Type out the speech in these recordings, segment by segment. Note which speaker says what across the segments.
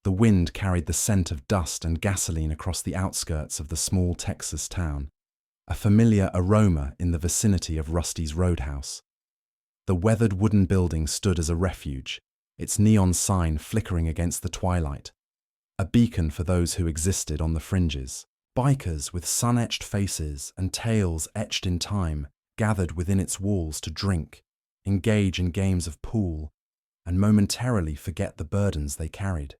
Speaker 1: The wind carried the scent of dust and gasoline across the outskirts of the small Texas town, a familiar aroma in the vicinity of Rusty's Roadhouse. The weathered wooden building stood as a refuge, its neon sign flickering against the twilight, a beacon for those who existed on the fringes. Bikers with sun-etched faces and tales etched in time gathered within its walls to drink, engage in games of pool, and momentarily forget the burdens they carried.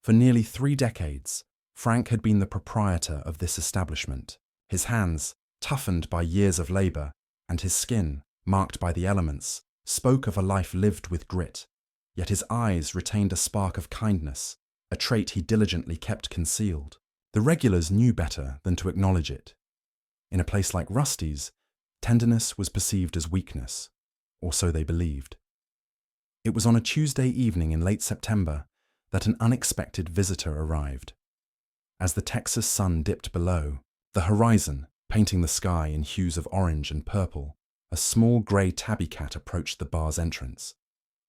Speaker 1: For nearly 3 decades, Frank had been the proprietor of this establishment, his hands, toughened by years of labor, and his skin, marked by the elements, spoke of a life lived with grit, yet his eyes retained a spark of kindness, a trait he diligently kept concealed. The regulars knew better than to acknowledge it. In a place like Rusty's, tenderness was perceived as weakness, or so they believed. It was on a Tuesday evening in late September that an unexpected visitor arrived. As the Texas sun dipped below, the horizon painting the sky in hues of orange and purple, a small grey tabby cat approached the bar's entrance.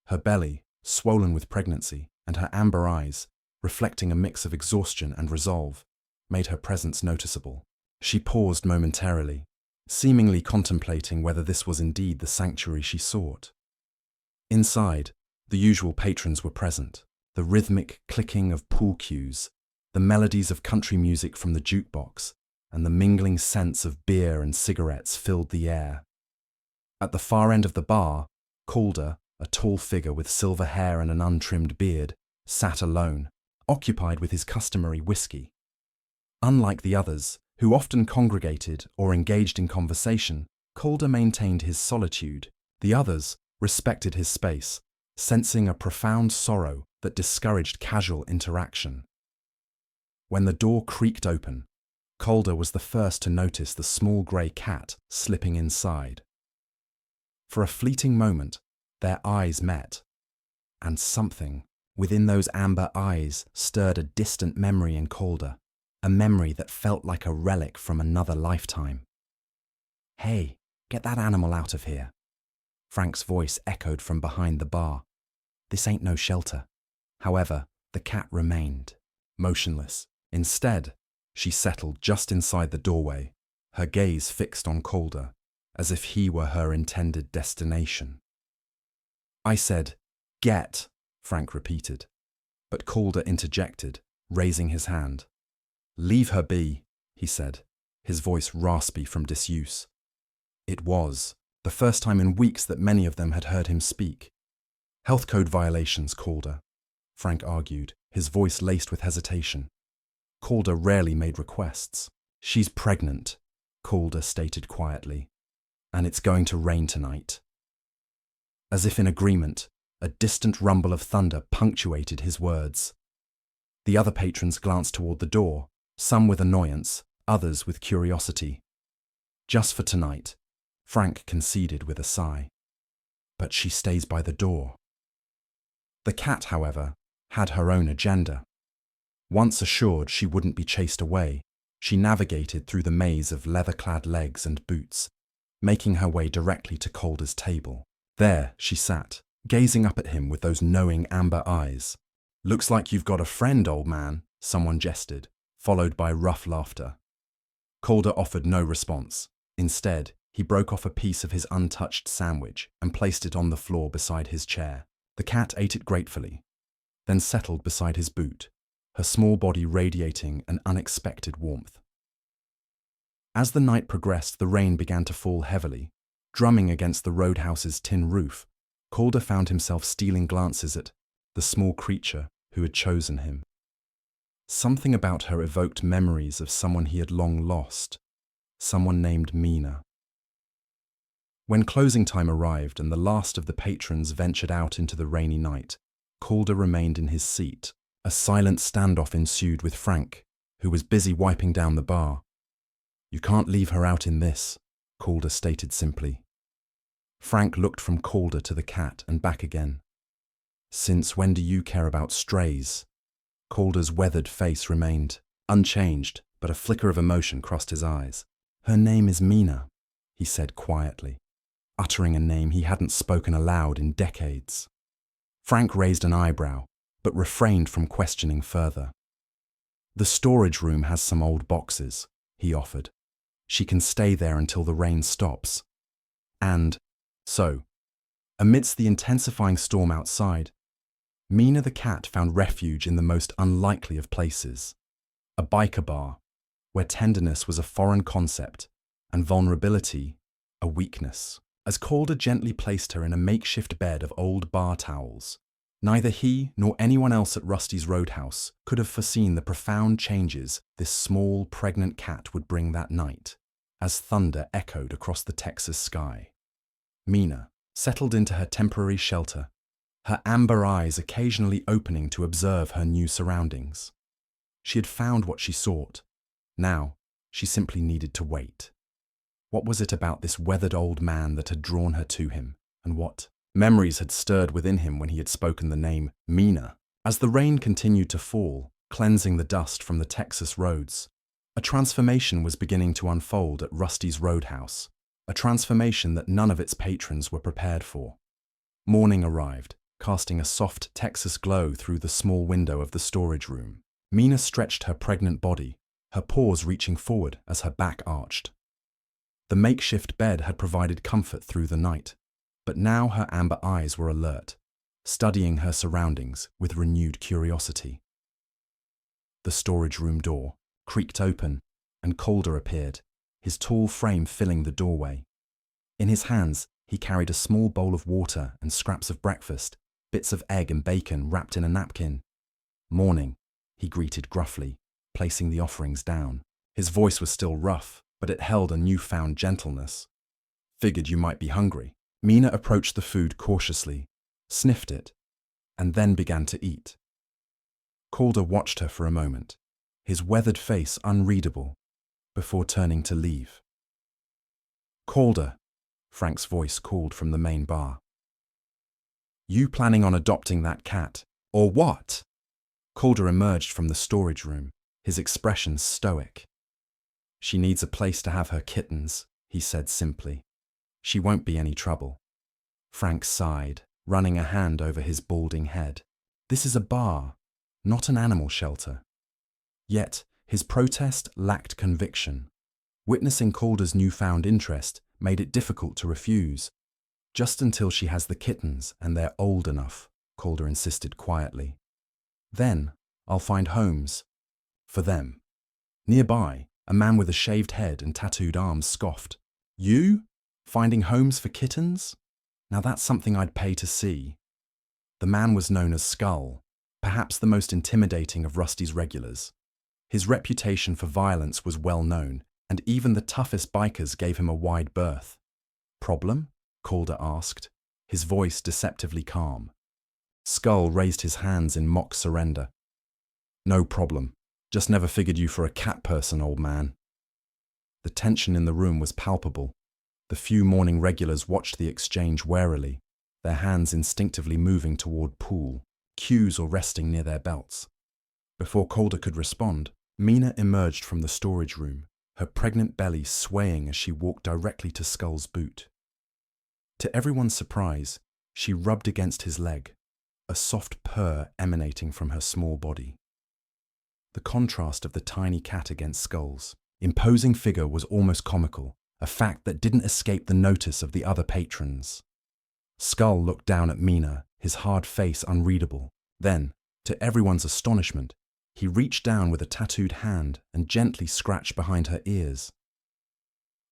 Speaker 1: Her belly, swollen with pregnancy, and her amber eyes, reflecting a mix of exhaustion and resolve, made her presence noticeable. She paused momentarily, seemingly contemplating whether this was indeed the sanctuary she sought. Inside, the usual patrons were present, the rhythmic clicking of pool cues, the melodies of country music from the jukebox, and the mingling scents of beer and cigarettes filled the air. At the far end of the bar, Calder, a tall figure with silver hair and an untrimmed beard, sat alone, occupied with his customary whiskey. Unlike the others, who often congregated or engaged in conversation, Calder maintained his solitude. The others respected his space, sensing a profound sorrow that discouraged casual interaction. When the door creaked open, Calder was the first to notice the small grey cat slipping inside. For a fleeting moment, their eyes met, and something within those amber eyes stirred a distant memory in Calder, a memory that felt like a relic from another lifetime. "Hey, get that animal out of here," Frank's voice echoed from behind the bar. "This ain't no shelter." However, the cat remained, motionless. Instead, she settled just inside the doorway, her gaze fixed on Calder, as if he were her intended destination. "I said, get," Frank repeated, but Calder interjected, raising his hand. "Leave her be," he said, his voice raspy from disuse. It was the first time in weeks that many of them had heard him speak. "Health code violations, Calder," Frank argued, his voice laced with hesitation. Calder rarely made requests. "She's pregnant," Calder stated quietly, "and it's going to rain tonight." As if in agreement, a distant rumble of thunder punctuated his words. The other patrons glanced toward the door, some with annoyance, others with curiosity. "Just for tonight," Frank conceded with a sigh. "But she stays by the door." The cat, however, had her own agenda. Once assured she wouldn't be chased away, she navigated through the maze of leather-clad legs and boots, making her way directly to Calder's table. There she sat, gazing up at him with those knowing amber eyes. "Looks like you've got a friend, old man," someone jested, followed by rough laughter. Calder offered no response. Instead, he broke off a piece of his untouched sandwich and placed it on the floor beside his chair. The cat ate it gratefully, then settled beside his boot, her small body radiating an unexpected warmth. As the night progressed, the rain began to fall heavily, drumming against the Roadhouse's tin roof. Calder found himself stealing glances at the small creature who had chosen him. Something about her evoked memories of someone he had long lost, someone named Mina. When closing time arrived and the last of the patrons ventured out into the rainy night, Calder remained in his seat. A silent standoff ensued with Frank, who was busy wiping down the bar. "You can't leave her out in this," Calder stated simply. Frank looked from Calder to the cat and back again. "Since when do you care about strays?" Calder's weathered face remained unchanged, but a flicker of emotion crossed his eyes. "Her name is Mina," he said quietly, uttering a name he hadn't spoken aloud in decades. Frank raised an eyebrow, but refrained from questioning further. "The storage room has some old boxes," he offered. "She can stay there until the rain stops." And so, amidst the intensifying storm outside, Mina the cat found refuge in the most unlikely of places, a biker bar, where tenderness was a foreign concept and vulnerability a weakness. As Calder gently placed her in a makeshift bed of old bar towels, neither he nor anyone else at Rusty's Roadhouse could have foreseen the profound changes this small, pregnant cat would bring that night, as thunder echoed across the Texas sky. Mina settled into her temporary shelter, her amber eyes occasionally opening to observe her new surroundings. She had found what she sought. Now, she simply needed to wait. What was it about this weathered old man that had drawn her to him, and what memories had stirred within him when he had spoken the name Mina? As the rain continued to fall, cleansing the dust from the Texas roads, a transformation was beginning to unfold at Rusty's Roadhouse, a transformation that none of its patrons were prepared for. Morning arrived, casting a soft Texas glow through the small window of the storage room. Mina stretched her pregnant body, her paws reaching forward as her back arched. The makeshift bed had provided comfort through the night, but now her amber eyes were alert, studying her surroundings with renewed curiosity. The storage room door creaked open, and Calder appeared, his tall frame filling the doorway. In his hands, he carried a small bowl of water and scraps of breakfast, bits of egg and bacon wrapped in a napkin. "Morning," he greeted gruffly, placing the offerings down. His voice was still rough, but it held a newfound gentleness. "Figured you might be hungry." Mina approached the food cautiously, sniffed it, and then began to eat. Calder watched her for a moment, his weathered face unreadable, before turning to leave. "Calder," Frank's voice called from the main bar. "You planning on adopting that cat, or what?" Calder emerged from the storage room, his expression stoic. "She needs a place to have her kittens," he said simply. "She won't be any trouble." Frank sighed, running a hand over his balding head. This is a bar, not an animal shelter. Yet, his protest lacked conviction. Witnessing Calder's newfound interest made it difficult to refuse. "Just until she has the kittens and they're old enough," Calder insisted quietly. "Then, I'll find homes for them." Nearby, a man with a shaved head and tattooed arms scoffed. "You? Finding homes for kittens? Now that's something I'd pay to see." The man was known as Skull, perhaps the most intimidating of Rusty's regulars. His reputation for violence was well known, and even the toughest bikers gave him a wide berth. "Problem?" Calder asked, his voice deceptively calm. Skull raised his hands in mock surrender. "No problem. Just never figured you for a cat person, old man." The tension in the room was palpable. The few morning regulars watched the exchange warily, their hands instinctively moving toward pool, cues or resting near their belts. Before Calder could respond, Mina emerged from the storage room, her pregnant belly swaying as she walked directly to Skull's boot. To everyone's surprise, she rubbed against his leg, a soft purr emanating from her small body. The contrast of the tiny cat against Skull's imposing figure was almost comical, a fact that didn't escape the notice of the other patrons. Skull looked down at Mina, his hard face unreadable. Then, to everyone's astonishment, he reached down with a tattooed hand and gently scratched behind her ears.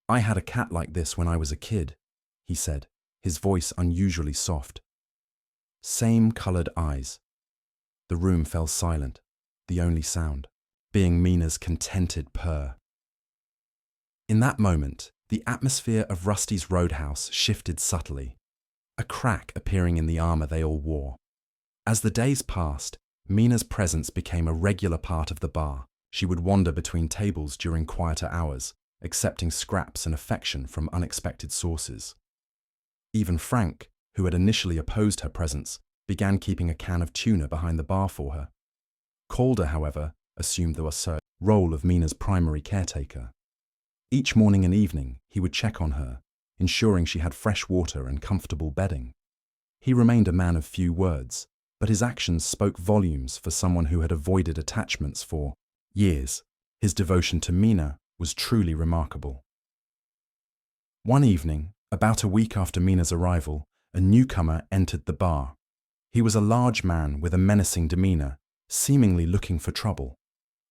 Speaker 1: "I had a cat like this when I was a kid," he said, his voice unusually soft. Same colored eyes. The room fell silent, the only sound being Mina's contented purr. In that moment, the atmosphere of Rusty's Roadhouse shifted subtly, a crack appearing in the armor they all wore. As the days passed, Mina's presence became a regular part of the bar. She would wander between tables during quieter hours, accepting scraps and affection from unexpected sources. Even Frank, who had initially opposed her presence, began keeping a can of tuna behind the bar for her. Calder, however, assumed the role of Mina's primary caretaker. Each morning and evening, he would check on her, ensuring she had fresh water and comfortable bedding. He remained a man of few words, but his actions spoke volumes for someone who had avoided attachments for years. His devotion to Mina was truly remarkable. One evening, about a week after Mina's arrival, a newcomer entered the bar. He was a large man with a menacing demeanor, seemingly looking for trouble.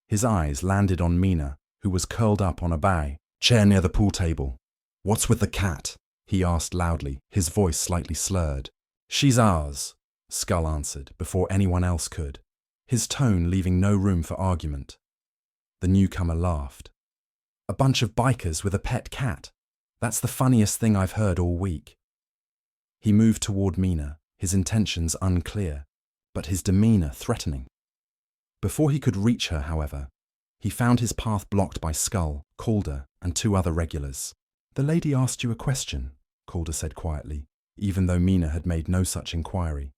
Speaker 1: His eyes landed on Mina, who was curled up on a chair near the pool table. "What's with the cat?" he asked loudly, his voice slightly slurred. "She's ours," Skull answered before anyone else could, his tone leaving no room for argument. The newcomer laughed. "A bunch of bikers with a pet cat. That's the funniest thing I've heard all week." He moved toward Mina, his intentions unclear, but his demeanor threatening. Before he could reach her, however, he found his path blocked by Skull, Calder, and two other regulars. "The lady asked you a question," Calder said quietly, even though Mina had made no such inquiry.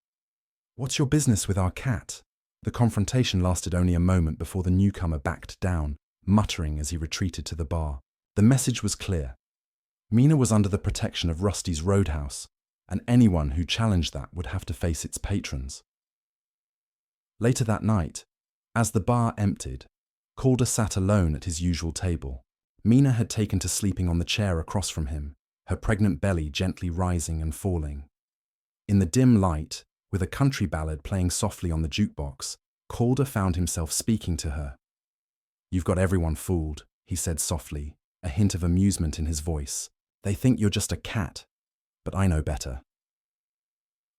Speaker 1: "What's your business with our cat?" The confrontation lasted only a moment before the newcomer backed down, muttering as he retreated to the bar. The message was clear. Mina was under the protection of Rusty's Roadhouse, and anyone who challenged that would have to face its patrons. Later that night, as the bar emptied, Calder sat alone at his usual table. Mina had taken to sleeping on the chair across from him, her pregnant belly gently rising and falling. In the dim light, with a country ballad playing softly on the jukebox, Calder found himself speaking to her. "You've got everyone fooled," he said softly, a hint of amusement in his voice. "They think you're just a cat, but I know better."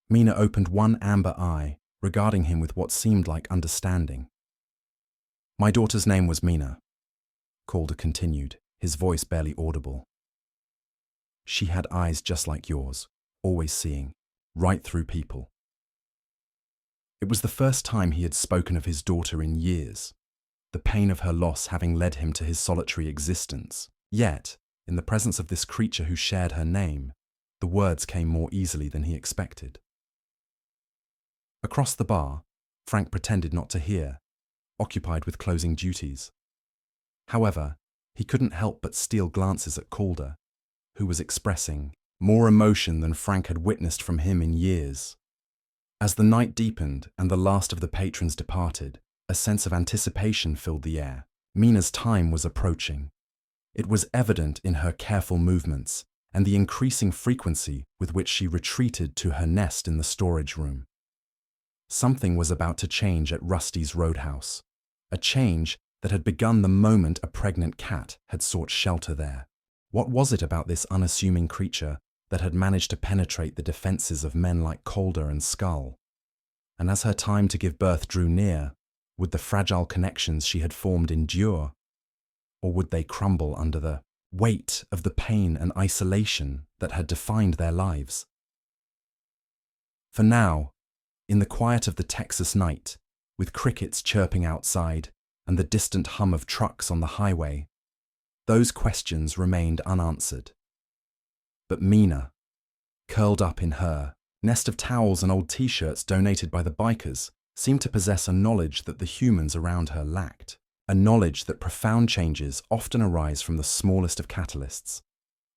Speaker 1: Mina opened one amber eye, regarding him with what seemed like understanding. "My daughter's name was Mina," Calder continued, his voice barely audible. "She had eyes just like yours, always seeing, right through people." It was the first time he had spoken of his daughter in years, the pain of her loss having led him to his solitary existence. Yet, in the presence of this creature who shared her name, the words came more easily than he expected. Across the bar, Frank pretended not to hear, occupied with closing duties. However, he couldn't help but steal glances at Calder, who was expressing more emotion than Frank had witnessed from him in years. As the night deepened and the last of the patrons departed, a sense of anticipation filled the air. Mina's time was approaching. It was evident in her careful movements and the increasing frequency with which she retreated to her nest in the storage room. Something was about to change at Rusty's Roadhouse, a change that had begun the moment a pregnant cat had sought shelter there. What was it about this unassuming creature that had managed to penetrate the defenses of men like Calder and Skull? And as her time to give birth drew near, would the fragile connections she had formed endure? Or would they crumble under the weight of the pain and isolation that had defined their lives? For now, in the quiet of the Texas night, with crickets chirping outside and the distant hum of trucks on the highway, those questions remained unanswered. But Mina, curled up in her nest of towels and old t-shirts donated by the bikers, seemed to possess a knowledge that the humans around her lacked, a knowledge that profound changes often arise from the smallest of catalysts,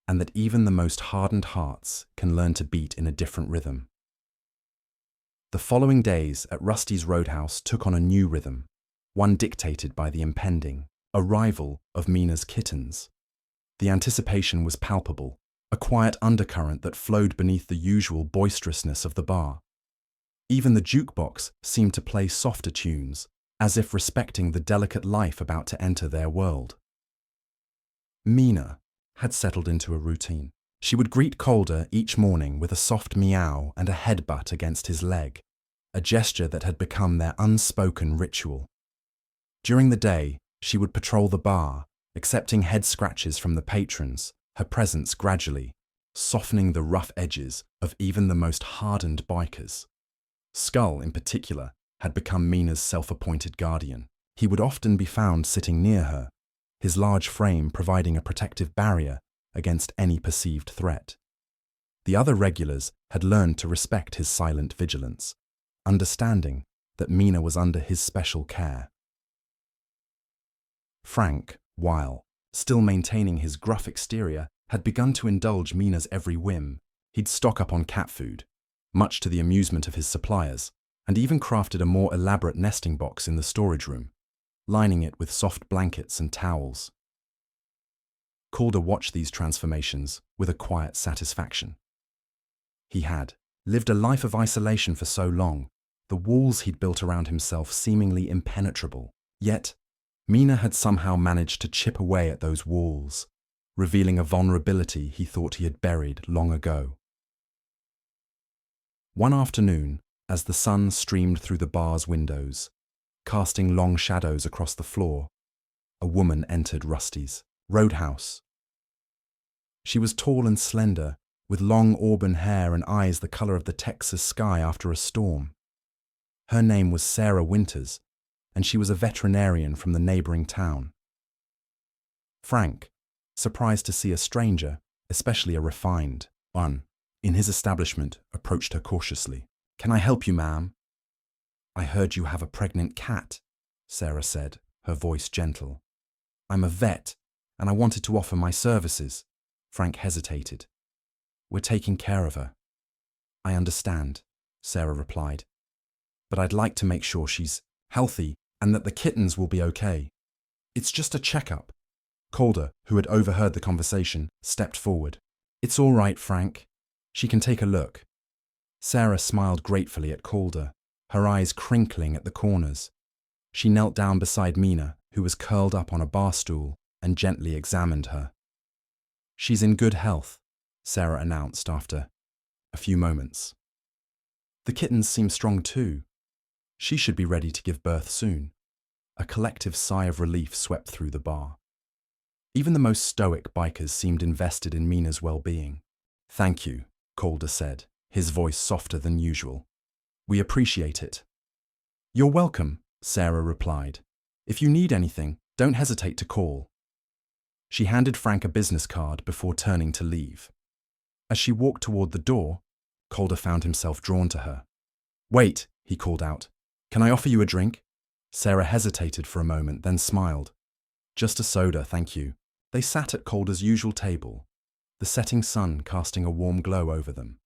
Speaker 1: and that even the most hardened hearts can learn to beat in a different rhythm. The following days at Rusty's Roadhouse took on a new rhythm, one dictated by the impending arrival of Mina's kittens. The anticipation was palpable, a quiet undercurrent that flowed beneath the usual boisterousness of the bar. Even the jukebox seemed to play softer tunes, as if respecting the delicate life about to enter their world. Mina had settled into a routine. She would greet Calder each morning with a soft meow and a headbutt against his leg, a gesture that had become their unspoken ritual. During the day, she would patrol the bar, accepting head scratches from the patrons, her presence gradually softening the rough edges of even the most hardened bikers. Skull, in particular, had become Mina's self-appointed guardian. He would often be found sitting near her, his large frame providing a protective barrier against any perceived threat. The other regulars had learned to respect his silent vigilance, understanding that Mina was under his special care. Frank, while still maintaining his gruff exterior, had begun to indulge Mina's every whim. He'd stock up on cat food, much to the amusement of his suppliers, and even crafted a more elaborate nesting box in the storage room, lining it with soft blankets and towels. Calder watched these transformations with a quiet satisfaction. He had lived a life of isolation for so long, the walls he'd built around himself seemingly impenetrable. Yet, Mina had somehow managed to chip away at those walls, revealing a vulnerability he thought he had buried long ago. One afternoon, as the sun streamed through the bar's windows, casting long shadows across the floor, a woman entered Rusty's Roadhouse. She was tall and slender, with long auburn hair and eyes the color of the Texas sky after a storm. Her name was Sarah Winters, and she was a veterinarian from the neighboring town. Frank, surprised to see a stranger, especially a refined one, in his establishment, approached her cautiously. "Can I help you, ma'am?" "I heard you have a pregnant cat," Sarah said, her voice gentle. "I'm a vet, and I wanted to offer my services." Frank hesitated. "We're taking care of her." "I understand," Sarah replied. "But I'd like to make sure she's healthy and that the kittens will be okay. It's just a checkup." Calder, who had overheard the conversation, stepped forward. "It's all right, Frank. She can take a look." Sarah smiled gratefully at Calder, her eyes crinkling at the corners. She knelt down beside Mina, who was curled up on a bar stool, and gently examined her. "She's in good health," Sarah announced after a few moments. "The kittens seem strong too. She should be ready to give birth soon." A collective sigh of relief swept through the bar. Even the most stoic bikers seemed invested in Mina's well-being. "Thank you," Calder said, his voice softer than usual. "We appreciate it." "You're welcome," Sarah replied. "If you need anything, don't hesitate to call." She handed Frank a business card before turning to leave. As she walked toward the door, Calder found himself drawn to her. "Wait," he called out. "Can I offer you a drink?" Sarah hesitated for a moment, then smiled. "Just a soda, thank you." They sat at Calder's usual table, the setting sun casting a warm glow over them.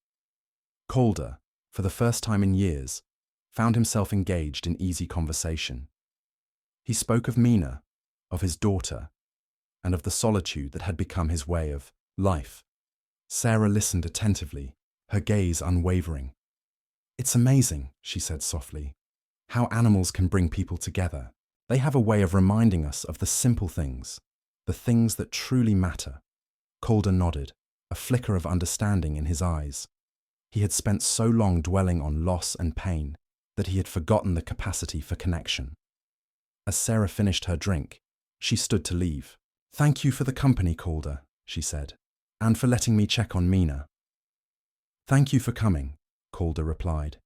Speaker 1: Calder, for the first time in years, found himself engaged in easy conversation. He spoke of Mina, of his daughter, and of the solitude that had become his way of life. Sarah listened attentively, her gaze unwavering. "It's amazing," she said softly, "how animals can bring people together. They have a way of reminding us of the simple things, the things that truly matter." Calder nodded, a flicker of understanding in his eyes. He had spent so long dwelling on loss and pain that he had forgotten the capacity for connection. As Sarah finished her drink, she stood to leave. "Thank you for the company, Calder," she said, "and for letting me check on Mina." "Thank you for coming," Calder replied.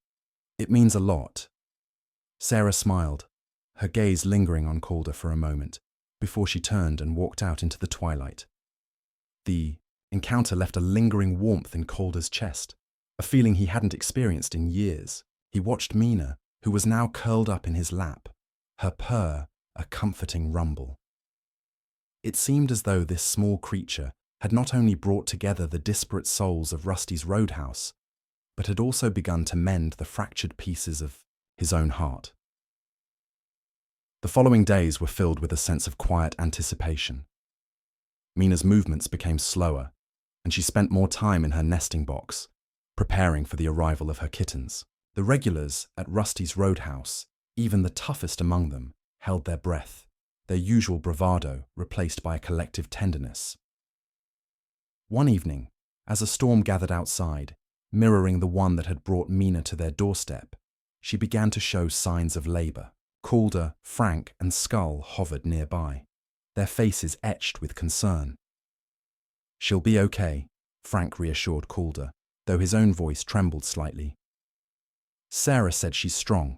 Speaker 1: "It means a lot." Sarah smiled, her gaze lingering on Calder for a moment, before she turned and walked out into the twilight. The encounter left a lingering warmth in Calder's chest, a feeling he hadn't experienced in years. He watched Mina, who was now curled up in his lap, her purr a comforting rumble. It seemed as though this small creature had not only brought together the disparate souls of Rusty's Roadhouse, but had also begun to mend the fractured pieces of his own heart. The following days were filled with a sense of quiet anticipation. Mina's movements became slower, and she spent more time in her nesting box, preparing for the arrival of her kittens. The regulars at Rusty's Roadhouse, even the toughest among them, held their breath, their usual bravado replaced by a collective tenderness. One evening, as a storm gathered outside, mirroring the one that had brought Mina to their doorstep, she began to show signs of labor. Calder, Frank, and Skull hovered nearby, their faces etched with concern. "She'll be okay," Frank reassured Calder, though his own voice trembled slightly. Sarah said she's strong.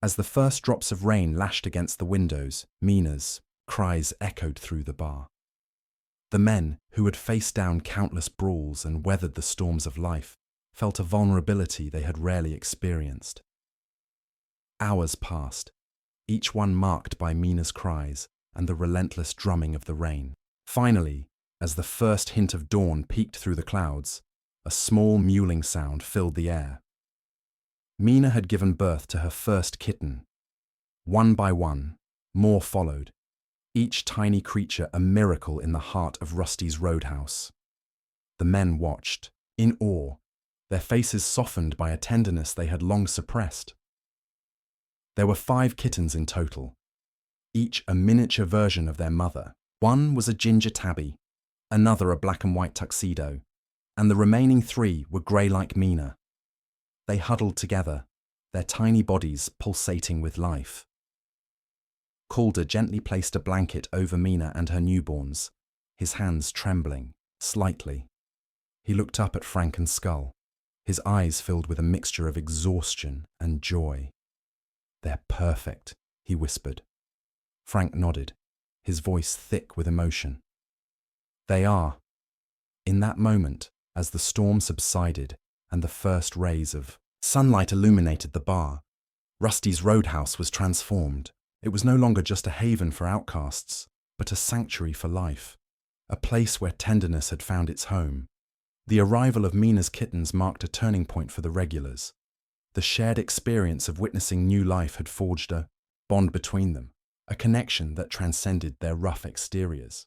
Speaker 1: As the first drops of rain lashed against the windows, Mina's cries echoed through the bar. The men, who had faced down countless brawls and weathered the storms of life, felt a vulnerability they had rarely experienced. Hours passed, each one marked by Mina's cries and the relentless drumming of the rain. Finally, as the first hint of dawn peeked through the clouds, a small mewling sound filled the air. Mina had given birth to her first kitten. One by one, more followed, each tiny creature a miracle in the heart of Rusty's Roadhouse. The men watched, in awe, their faces softened by a tenderness they had long suppressed. There were 5 kittens in total, each a miniature version of their mother. One was a ginger tabby, another a black and white tuxedo, and the remaining 3 were grey like Mina. They huddled together, their tiny bodies pulsating with life. Calder gently placed a blanket over Mina and her newborns, his hands trembling, slightly. He looked up at Frank and Skull, his eyes filled with a mixture of exhaustion and joy. "They're perfect," he whispered. Frank nodded, his voice thick with emotion. "They are." In that moment, as the storm subsided and the first rays of sunlight illuminated the bar, Rusty's Roadhouse was transformed. It was no longer just a haven for outcasts, but a sanctuary for life, a place where tenderness had found its home. The arrival of Mina's kittens marked a turning point for the regulars. The shared experience of witnessing new life had forged a bond between them, a connection that transcended their rough exteriors.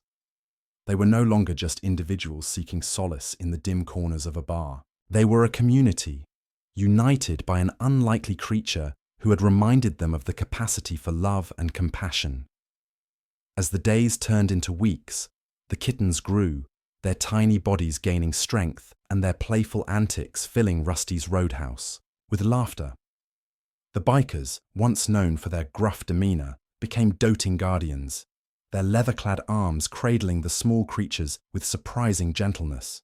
Speaker 1: They were no longer just individuals seeking solace in the dim corners of a bar. They were a community, united by an unlikely creature who had reminded them of the capacity for love and compassion. As the days turned into weeks, the kittens grew, their tiny bodies gaining strength and their playful antics filling Rusty's Roadhouse with laughter. The bikers, once known for their gruff demeanor, became doting guardians, their leather-clad arms cradling the small creatures with surprising gentleness.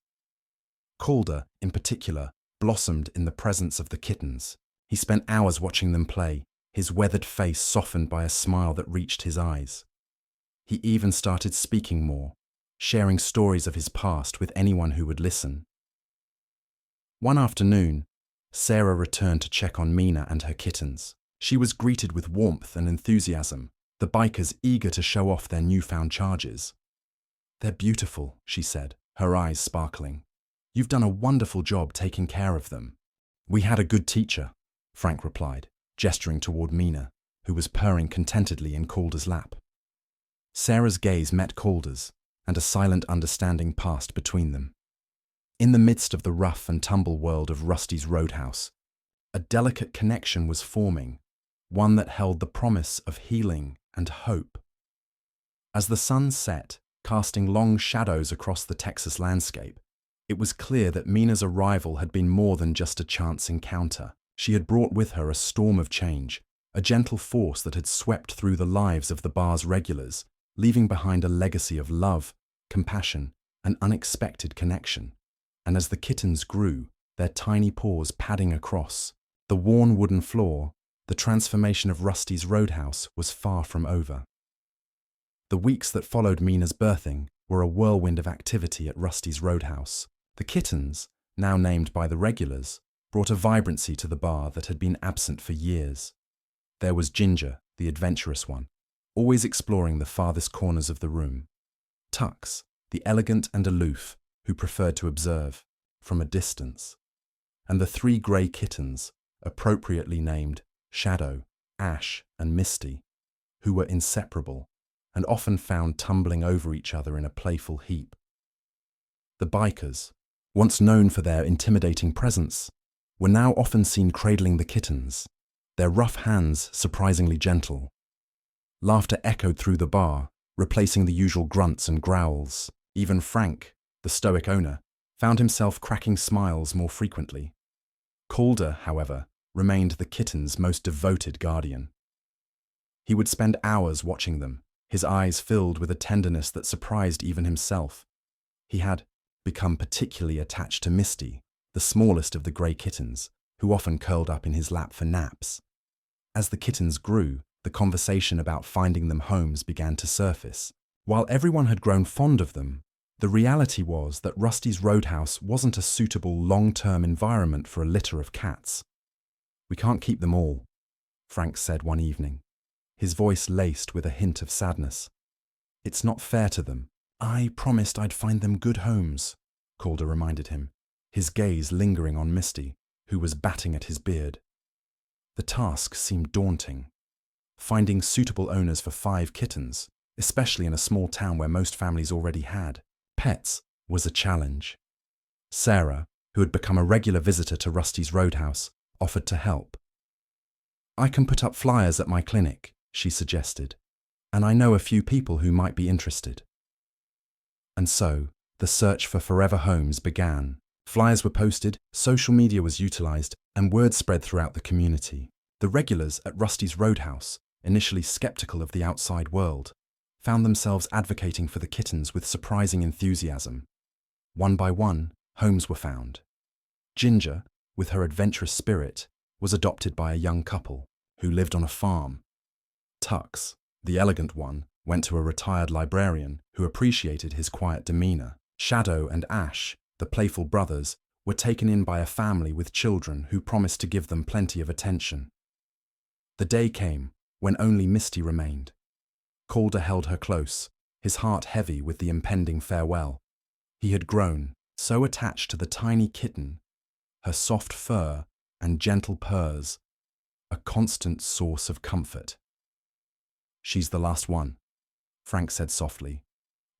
Speaker 1: Calder, in particular, blossomed in the presence of the kittens. He spent hours watching them play, his weathered face softened by a smile that reached his eyes. He even started speaking more, sharing stories of his past with anyone who would listen. One afternoon, Sarah returned to check on Mina and her kittens. She was greeted with warmth and enthusiasm, the bikers eager to show off their newfound charges. "They're beautiful," she said, her eyes sparkling. "You've done a wonderful job taking care of them." "We had a good teacher," Frank replied, gesturing toward Mina, who was purring contentedly in Calder's lap. Sarah's gaze met Calder's, and a silent understanding passed between them. In the midst of the rough and tumble world of Rusty's Roadhouse, a delicate connection was forming, one that held the promise of healing and hope. As the sun set, casting long shadows across the Texas landscape, it was clear that Mina's arrival had been more than just a chance encounter. She had brought with her a storm of change, a gentle force that had swept through the lives of the bar's regulars, leaving behind a legacy of love, compassion, and unexpected connection. And as the kittens grew, their tiny paws padding across the worn wooden floor, the transformation of Rusty's Roadhouse was far from over. The weeks that followed Mina's birthing were a whirlwind of activity at Rusty's Roadhouse. The kittens, now named by the regulars, brought a vibrancy to the bar that had been absent for years. There was Ginger, the adventurous one, always exploring the farthest corners of the room. Tux, the elegant and aloof, who preferred to observe, from a distance. And the 3 grey kittens, appropriately named Shadow, Ash, and Misty, who were inseparable and often found tumbling over each other in a playful heap. The bikers, once known for their intimidating presence, were now often seen cradling the kittens, their rough hands surprisingly gentle. Laughter echoed through the bar, replacing the usual grunts and growls. Even Frank, the stoic owner, found himself cracking smiles more frequently. Calder, however, remained the kittens' most devoted guardian. He would spend hours watching them, his eyes filled with a tenderness that surprised even himself. He had become particularly attached to Misty, the smallest of the grey kittens, who often curled up in his lap for naps. As the kittens grew, the conversation about finding them homes began to surface. While everyone had grown fond of them, the reality was that Rusty's Roadhouse wasn't a suitable long-term environment for a litter of cats. "We can't keep them all," Frank said one evening, his voice laced with a hint of sadness. "It's not fair to them." "I promised I'd find them good homes," Calder reminded him, his gaze lingering on Misty, who was batting at his beard. The task seemed daunting. Finding suitable owners for 5 kittens, especially in a small town where most families already had pets, was a challenge. Sarah, who had become a regular visitor to Rusty's Roadhouse, offered to help. "I can put up flyers at my clinic," she suggested, "and I know a few people who might be interested." And so, the search for forever homes began. Flyers were posted, social media was utilized, and word spread throughout the community. The regulars at Rusty's Roadhouse, initially skeptical of the outside world, found themselves advocating for the kittens with surprising enthusiasm. One by one, homes were found. Ginger, with her adventurous spirit, was adopted by a young couple who lived on a farm. Tux, the elegant one, went to a retired librarian who appreciated his quiet demeanor. Shadow and Ash, the playful brothers, were taken in by a family with children who promised to give them plenty of attention. The day came when only Misty remained. Calder held her close, his heart heavy with the impending farewell. He had grown so attached to the tiny kitten, her soft fur and gentle purrs, a constant source of comfort. "She's the last one," Frank said softly,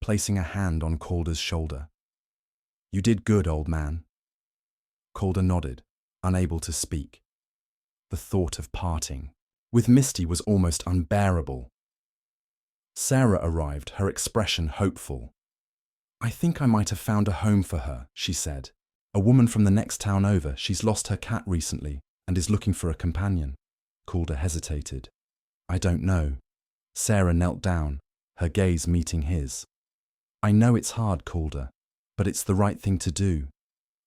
Speaker 1: placing a hand on Calder's shoulder. "You did good, old man." Calder nodded, unable to speak. The thought of parting with Misty was almost unbearable. Sarah arrived, her expression hopeful. "I think I might have found a home for her," she said. "A woman from the next town over. She's lost her cat recently and is looking for a companion." Calder hesitated. "I don't know." Sarah knelt down, her gaze meeting his. "I know it's hard, Calder, but it's the right thing to do.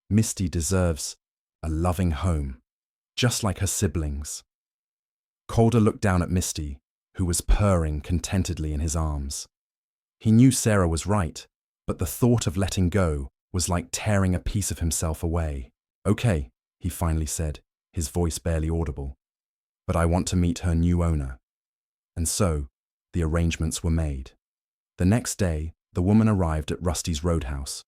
Speaker 1: Misty deserves a loving home, just like her siblings." Calder looked down at Misty, who was purring contentedly in his arms. He knew Sarah was right, but the thought of letting go was like tearing a piece of himself away. "Okay," he finally said, his voice barely audible, "but I want to meet her new owner." And so, the arrangements were made. The next day, the woman arrived at Rusty's Roadhouse.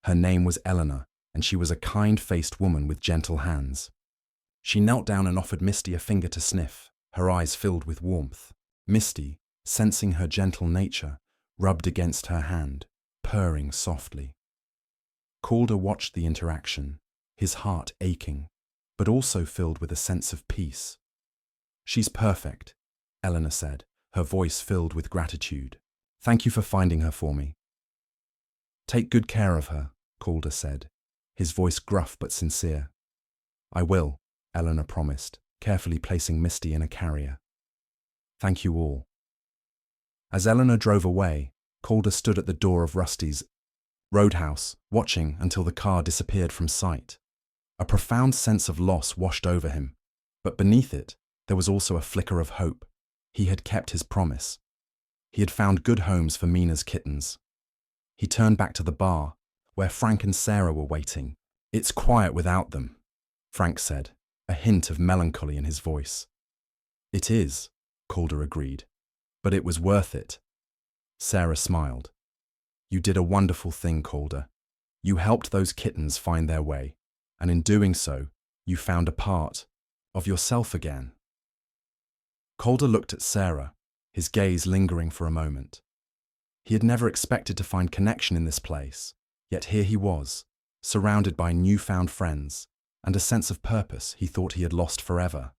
Speaker 1: Her name was Eleanor, and she was a kind-faced woman with gentle hands. She knelt down and offered Misty a finger to sniff, her eyes filled with warmth. Misty, sensing her gentle nature, rubbed against her hand, purring softly. Calder watched the interaction, his heart aching, but also filled with a sense of peace. "She's perfect," Eleanor said, her voice filled with gratitude. "Thank you for finding her for me." "Take good care of her," Calder said, his voice gruff but sincere. "I will," Eleanor promised, carefully placing Misty in a carrier. "Thank you all." As Eleanor drove away, Calder stood at the door of Rusty's Roadhouse, watching until the car disappeared from sight. A profound sense of loss washed over him, but beneath it, there was also a flicker of hope. He had kept his promise. He had found good homes for Mina's kittens. He turned back to the bar, where Frank and Sarah were waiting. "It's quiet without them," Frank said, a hint of melancholy in his voice. "It is," Calder agreed, "but it was worth it." Sarah smiled. "You did a wonderful thing, Calder. You helped those kittens find their way, and in doing so, you found a part of yourself again." Calder looked at Sarah, his gaze lingering for a moment. He had never expected to find connection in this place, yet here he was, surrounded by newfound friends, and a sense of purpose he thought he had lost forever.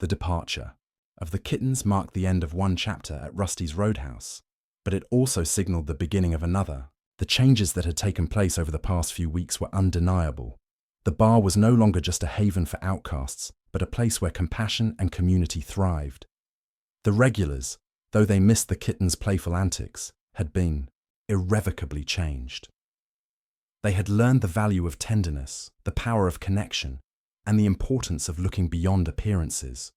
Speaker 1: The departure of the kittens marked the end of one chapter at Rusty's Roadhouse, but it also signaled the beginning of another. The changes that had taken place over the past few weeks were undeniable. The bar was no longer just a haven for outcasts, but a place where compassion and community thrived. The regulars, though they missed the kittens' playful antics, had been irrevocably changed. They had learned the value of tenderness, the power of connection, and the importance of looking beyond appearances.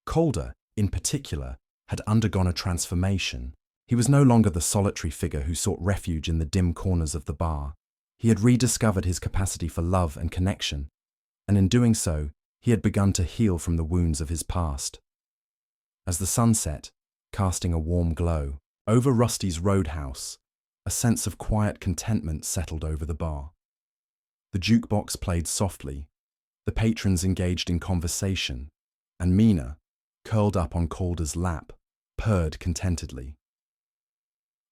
Speaker 1: Calder, in particular, had undergone a transformation. He was no longer the solitary figure who sought refuge in the dim corners of the bar. He had rediscovered his capacity for love and connection, and in doing so, he had begun to heal from the wounds of his past. As the sun set, casting a warm glow over Rusty's Roadhouse, a sense of quiet contentment settled over the bar. The jukebox played softly, The patrons engaged in conversation, and Mina, curled up on Calder's lap, purred contentedly.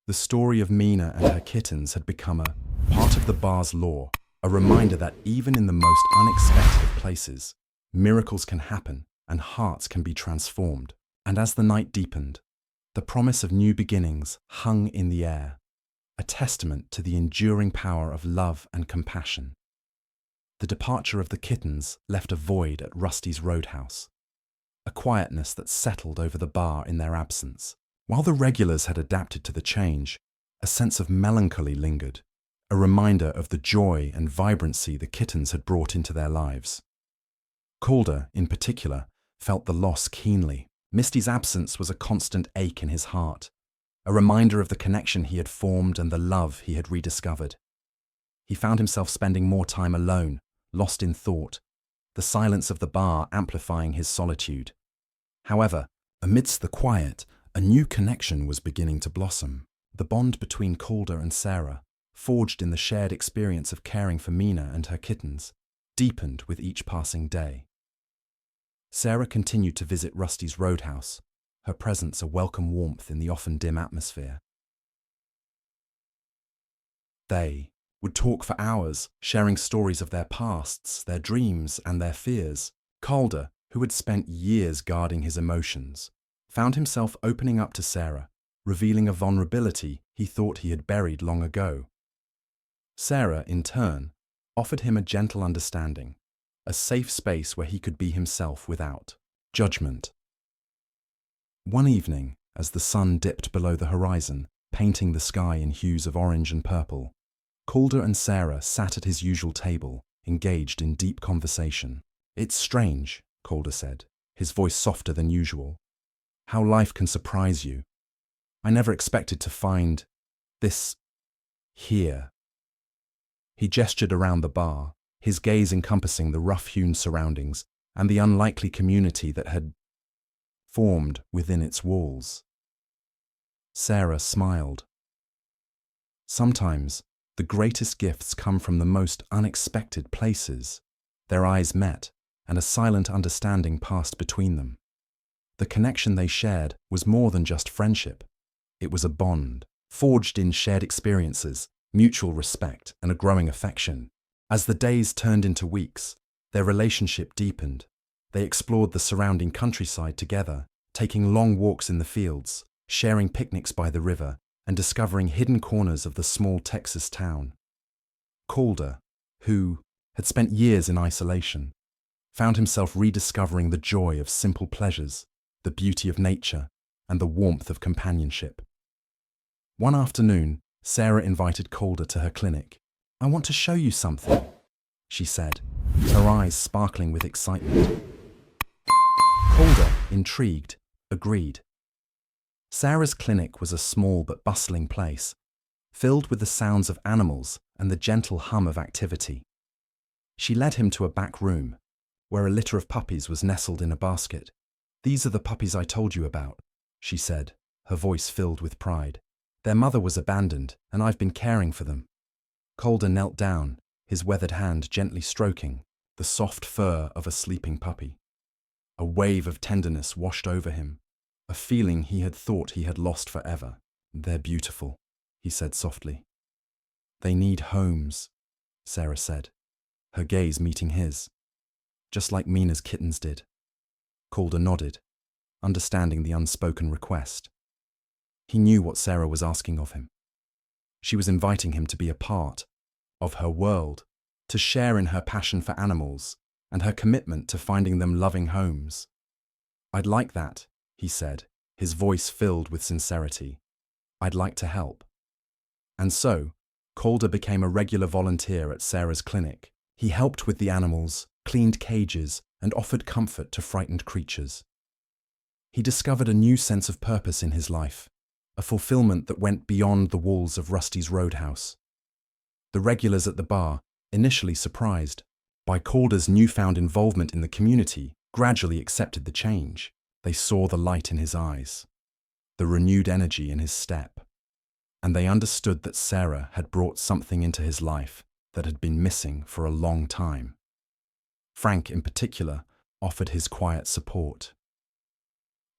Speaker 1: The story of Mina and her kittens had become a part of the bar's lore, a reminder that even in the most unexpected of places, miracles can happen and hearts can be transformed. And as the night deepened, the promise of new beginnings hung in the air, a testament to the enduring power of love and compassion. The departure of the kittens left a void at Rusty's Roadhouse, a quietness that settled over the bar in their absence. While the regulars had adapted to the change, a sense of melancholy lingered, a reminder of the joy and vibrancy the kittens had brought into their lives. Calder, in particular, felt the loss keenly. Misty's absence was a constant ache in his heart, a reminder of the connection he had formed and the love he had rediscovered. He found himself spending more time alone, lost in thought, the silence of the bar amplifying his solitude. However, amidst the quiet, a new connection was beginning to blossom. The bond between Calder and Sarah, forged in the shared experience of caring for Mina and her kittens, deepened with each passing day. Sarah continued to visit Rusty's Roadhouse, her presence a welcome warmth in the often dim atmosphere. They would talk for hours, sharing stories of their pasts, their dreams, and their fears. Calder, who had spent years guarding his emotions, found himself opening up to Sarah, revealing a vulnerability he thought he had buried long ago. Sarah, in turn, offered him a gentle understanding, a safe space where he could be himself without judgment. One evening, as the sun dipped below the horizon, painting the sky in hues of orange and purple, Calder and Sarah sat at his usual table, engaged in deep conversation. "It's strange," Calder said, his voice softer than usual, "how life can surprise you. I never expected to find this here." He gestured around the bar, his gaze encompassing the rough-hewn surroundings and the unlikely community that had formed within its walls. Sarah smiled. "Sometimes the greatest gifts come from the most unexpected places." Their eyes met, and a silent understanding passed between them. The connection they shared was more than just friendship. It was a bond, forged in shared experiences, mutual respect, and a growing affection. As the days turned into weeks, their relationship deepened. They explored the surrounding countryside together, taking long walks in the fields, sharing picnics by the river, and discovering hidden corners of the small Texas town. Calder, who had spent years in isolation, found himself rediscovering the joy of simple pleasures, the beauty of nature, and the warmth of companionship. One afternoon, Sarah invited Calder to her clinic. "I want to show you something," she said, her eyes sparkling with excitement. Calder, intrigued, agreed. Sarah's clinic was a small but bustling place, filled with the sounds of animals and the gentle hum of activity. She led him to a back room, where a litter of puppies was nestled in a basket. "These are the puppies I told you about," she said, her voice filled with pride. "Their mother was abandoned, and I've been caring for them." Calder knelt down, his weathered hand gently stroking the soft fur of a sleeping puppy. A wave of tenderness washed over him, a feeling he had thought he had lost forever. "They're beautiful," he said softly. "They need homes," Sarah said, her gaze meeting his. "Just like Mina's kittens did." Calder nodded, understanding the unspoken request. He knew what Sarah was asking of him. She was inviting him to be a part of her world, to share in her passion for animals and her commitment to finding them loving homes. "I'd like that," he said, his voice filled with sincerity. "I'd like to help." And so, Calder became a regular volunteer at Sarah's clinic. He helped with the animals, cleaned cages, and offered comfort to frightened creatures. He discovered a new sense of purpose in his life, a fulfillment that went beyond the walls of Rusty's Roadhouse. The regulars at the bar, initially surprised by Calder's newfound involvement in the community, gradually accepted the change. They saw the light in his eyes, the renewed energy in his step, and they understood that Sarah had brought something into his life that had been missing for a long time. Frank, in particular, offered his quiet support.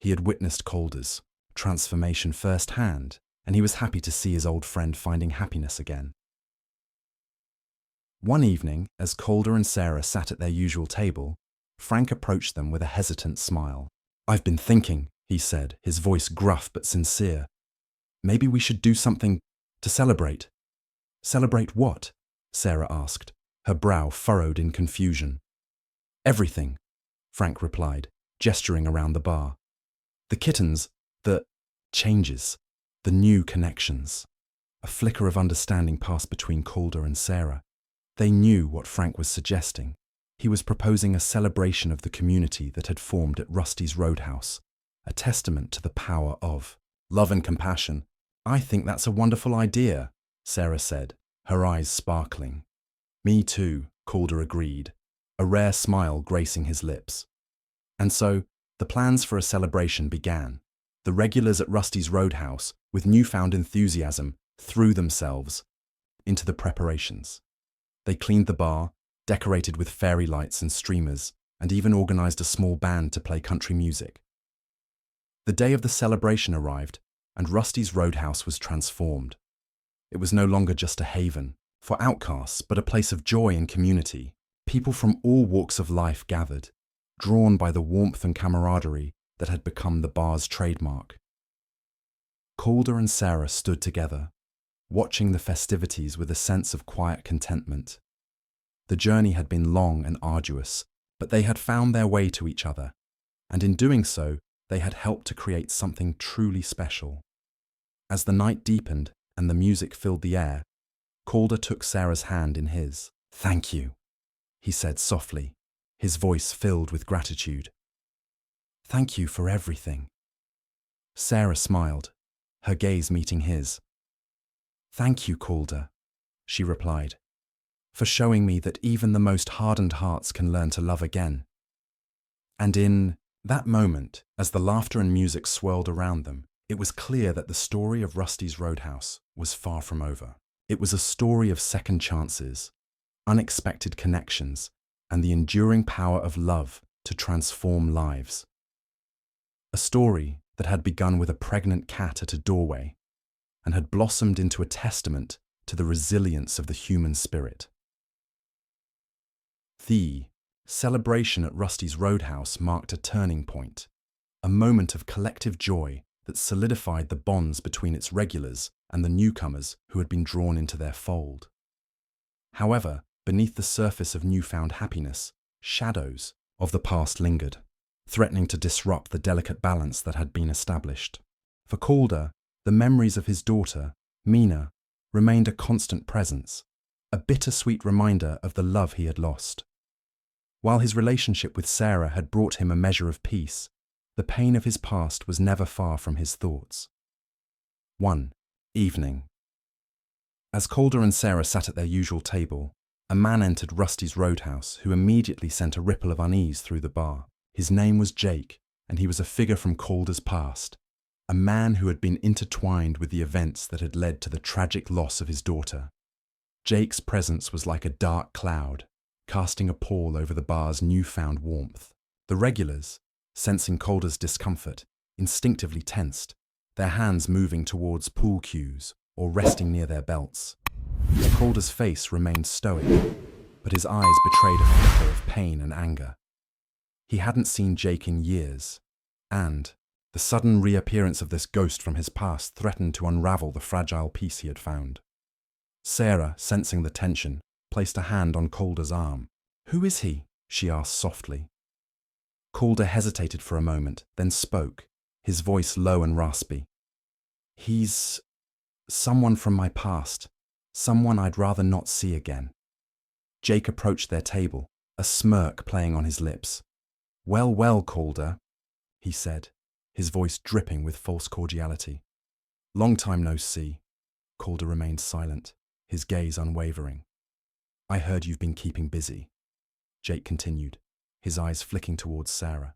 Speaker 1: He had witnessed Calder's transformation firsthand, and he was happy to see his old friend finding happiness again. One evening, as Calder and Sarah sat at their usual table, Frank approached them with a hesitant smile. "I've been thinking," he said, his voice gruff but sincere. "Maybe we should do something to celebrate." "Celebrate what?" Sarah asked, her brow furrowed in confusion. "Everything," Frank replied, gesturing around the bar. "The kittens, the changes, the new connections." A flicker of understanding passed between Calder and Sarah. They knew what Frank was suggesting. He was proposing a celebration of the community that had formed at Rusty's Roadhouse, a testament to the power of love and compassion. "I think that's a wonderful idea," Sarah said, her eyes sparkling. "Me too," Calder agreed, a rare smile gracing his lips. And so, the plans for a celebration began. The regulars at Rusty's Roadhouse, with newfound enthusiasm, threw themselves into the preparations. They cleaned the bar, decorated with fairy lights and streamers, and even organized a small band to play country music. The day of the celebration arrived, and Rusty's Roadhouse was transformed. It was no longer just a haven for outcasts, but a place of joy and community. People from all walks of life gathered, drawn by the warmth and camaraderie that had become the bar's trademark. Calder and Sarah stood together, watching the festivities with a sense of quiet contentment. The journey had been long and arduous, but they had found their way to each other, and in doing so, they had helped to create something truly special. As the night deepened and the music filled the air, Calder took Sarah's hand in his. "Thank you," he said softly, his voice filled with gratitude. "Thank you for everything." Sarah smiled, her gaze meeting his. "Thank you, Calder," she replied, "for showing me that even the most hardened hearts can learn to love again." And in that moment, as the laughter and music swirled around them, it was clear that the story of Rusty's Roadhouse was far from over. It was a story of second chances, unexpected connections, and the enduring power of love to transform lives. A story that had begun with a pregnant cat at a doorway and had blossomed into a testament to the resilience of the human spirit. The celebration at Rusty's Roadhouse marked a turning point, a moment of collective joy that solidified the bonds between its regulars and the newcomers who had been drawn into their fold. However, beneath the surface of newfound happiness, shadows of the past lingered, threatening to disrupt the delicate balance that had been established. For Calder, the memories of his daughter, Mina, remained a constant presence, a bittersweet reminder of the love he had lost. While his relationship with Sarah had brought him a measure of peace, the pain of his past was never far from his thoughts. One evening, as Calder and Sarah sat at their usual table, a man entered Rusty's Roadhouse who immediately sent a ripple of unease through the bar. His name was Jake, and he was a figure from Calder's past, a man who had been intertwined with the events that had led to the tragic loss of his daughter. Jake's presence was like a dark cloud, casting a pall over the bar's newfound warmth. The regulars, sensing Calder's discomfort, instinctively tensed, their hands moving towards pool cues or resting near their belts. Calder's face remained stoic, but his eyes betrayed a flicker of pain and anger. He hadn't seen Jake in years, and the sudden reappearance of this ghost from his past threatened to unravel the fragile peace he had found. Sarah, sensing the tension, placed a hand on Calder's arm. "Who is he?" she asked softly. Calder hesitated for a moment, then spoke, his voice low and raspy. "He's someone from my past, someone I'd rather not see again." Jake approached their table, a smirk playing on his lips. "Well, well, Calder," he said, his voice dripping with false cordiality. "Long time no see." Calder remained silent, his gaze unwavering. "I heard you've been keeping busy," Jake continued, his eyes flicking towards Sarah.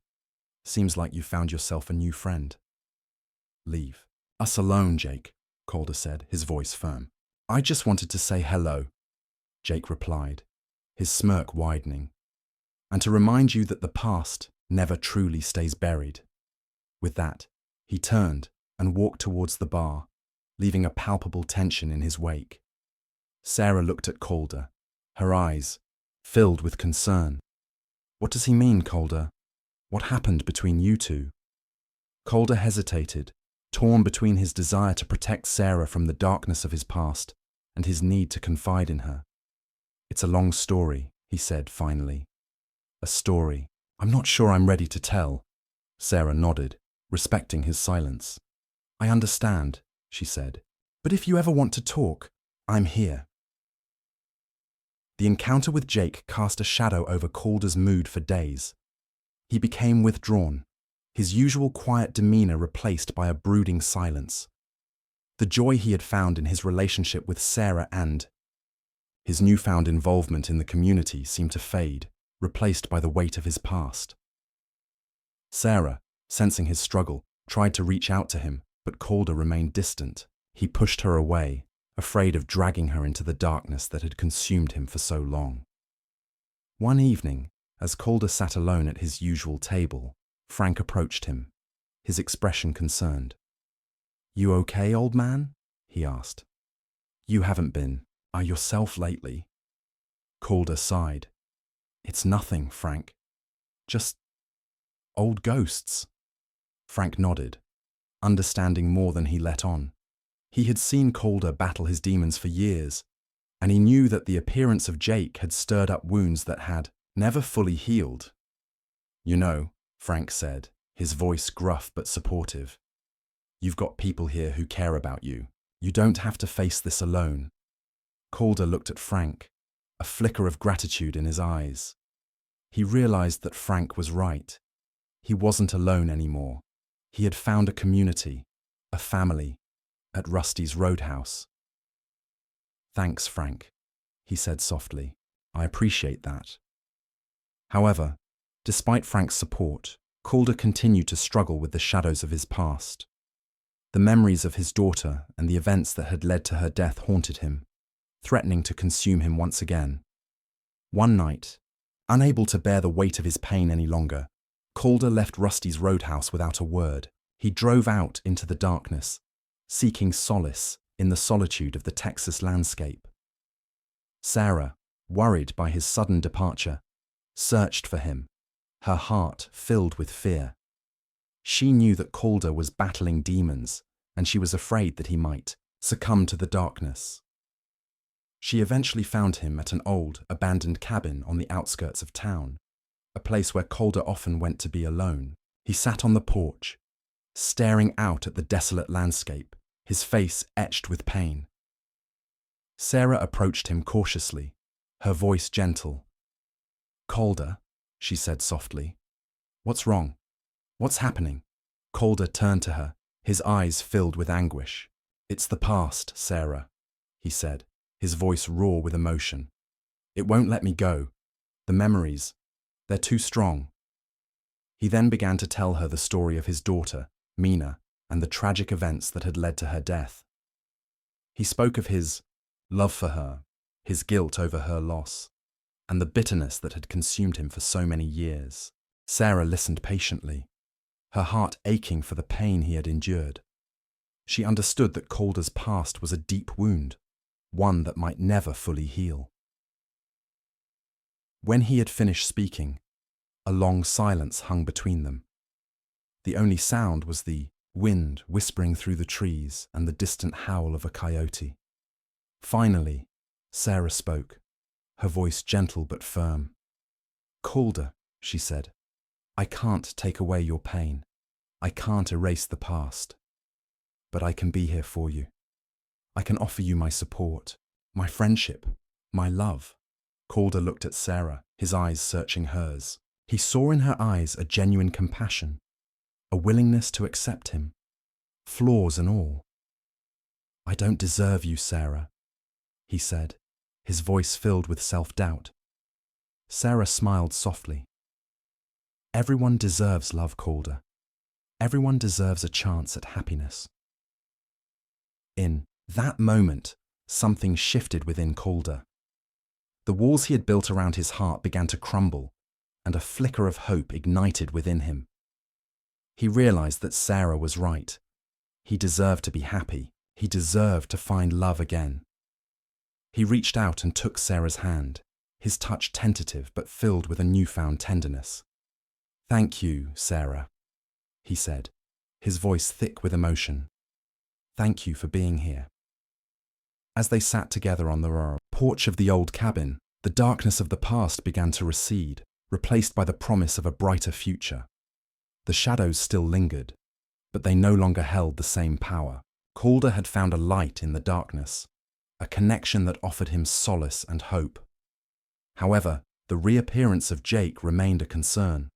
Speaker 1: "Seems like you found yourself a new friend." "Leave us alone, Jake," Calder said, his voice firm. "I just wanted to say hello," Jake replied, his smirk widening. and to remind you that the past never truly stays buried. With that, he turned and walked towards the bar, leaving a palpable tension in his wake. Sarah looked at Calder, her eyes filled with concern. "What does he mean, Calder? What happened between you two?" Calder hesitated, torn between his desire to protect Sarah from the darkness of his past and his need to confide in her. "It's a long story," he said finally. "A story I'm not sure I'm ready to tell." Sarah nodded, respecting his silence. "I understand," she said, "but if you ever want to talk, I'm here." The encounter with Jake cast a shadow over Calder's mood for days. He became withdrawn, his usual quiet demeanor replaced by a brooding silence. The joy he had found in his relationship with Sarah and his newfound involvement in the community seemed to fade, replaced by the weight of his past. Sarah, sensing his struggle, tried to reach out to him, but Calder remained distant. He pushed her away, afraid of dragging her into the darkness that had consumed him for so long. One evening, as Calder sat alone at his usual table, Frank approached him, his expression concerned. "You okay, old man?" he asked. "You haven't been yourself lately." Calder sighed. "It's nothing, Frank. Just old ghosts." Frank nodded, understanding more than he let on. He had seen Calder battle his demons for years, and he knew that the appearance of Jake had stirred up wounds that had never fully healed. "You know," Frank said, his voice gruff but supportive, "you've got people here who care about you. You don't have to face this alone." Calder looked at Frank, a flicker of gratitude in his eyes. He realized that Frank was right. He wasn't alone anymore. He had found a community, a family, at Rusty's Roadhouse. "Thanks, Frank," he said softly. "I appreciate that." However, despite Frank's support, Calder continued to struggle with the shadows of his past. The memories of his daughter and the events that had led to her death haunted him, threatening to consume him once again. One night, unable to bear the weight of his pain any longer, Calder left Rusty's Roadhouse without a word. He drove out into the darkness, seeking solace in the solitude of the Texas landscape. Sarah, worried by his sudden departure, searched for him, her heart filled with fear. She knew that Calder was battling demons, and she was afraid that he might succumb to the darkness. She eventually found him at an old, abandoned cabin on the outskirts of town, a place where Calder often went to be alone. He sat on the porch, staring out at the desolate landscape, his face etched with pain. Sarah approached him cautiously, her voice gentle. "Calder," she said softly. "What's wrong? What's happening?" Calder turned to her, his eyes filled with anguish. "It's the past, Sarah," he said, his voice raw with emotion. "It won't let me go. The memories, they're too strong." He then began to tell her the story of his daughter, Mina, and the tragic events that had led to her death. He spoke of his love for her, his guilt over her loss, and the bitterness that had consumed him for so many years. Sarah listened patiently, her heart aching for the pain he had endured. She understood that Calder's past was a deep wound, one that might never fully heal. When he had finished speaking, a long silence hung between them. The only sound was the wind whispering through the trees and the distant howl of a coyote. Finally, Sarah spoke, her voice gentle but firm. "Calder," she said, "I can't take away your pain. I can't erase the past. But I can be here for you. I can offer you my support, my friendship, my love." Calder looked at Sarah, his eyes searching hers. He saw in her eyes a genuine compassion, a willingness to accept him, flaws and all. "I don't deserve you, Sarah," he said, his voice filled with self-doubt. Sarah smiled softly. "Everyone deserves love, Calder. Everyone deserves a chance at happiness." In that moment, something shifted within Calder. The walls he had built around his heart began to crumble, and a flicker of hope ignited within him. He realized that Sarah was right. He deserved to be happy. He deserved to find love again. He reached out and took Sarah's hand, his touch tentative but filled with a newfound tenderness. "Thank you, Sarah," he said, his voice thick with emotion. "Thank you for being here." As they sat together on the porch of the old cabin, the darkness of the past began to recede, replaced by the promise of a brighter future. The shadows still lingered, but they no longer held the same power. Calder had found a light in the darkness, a connection that offered him solace and hope. However, the reappearance of Jake remained a concern.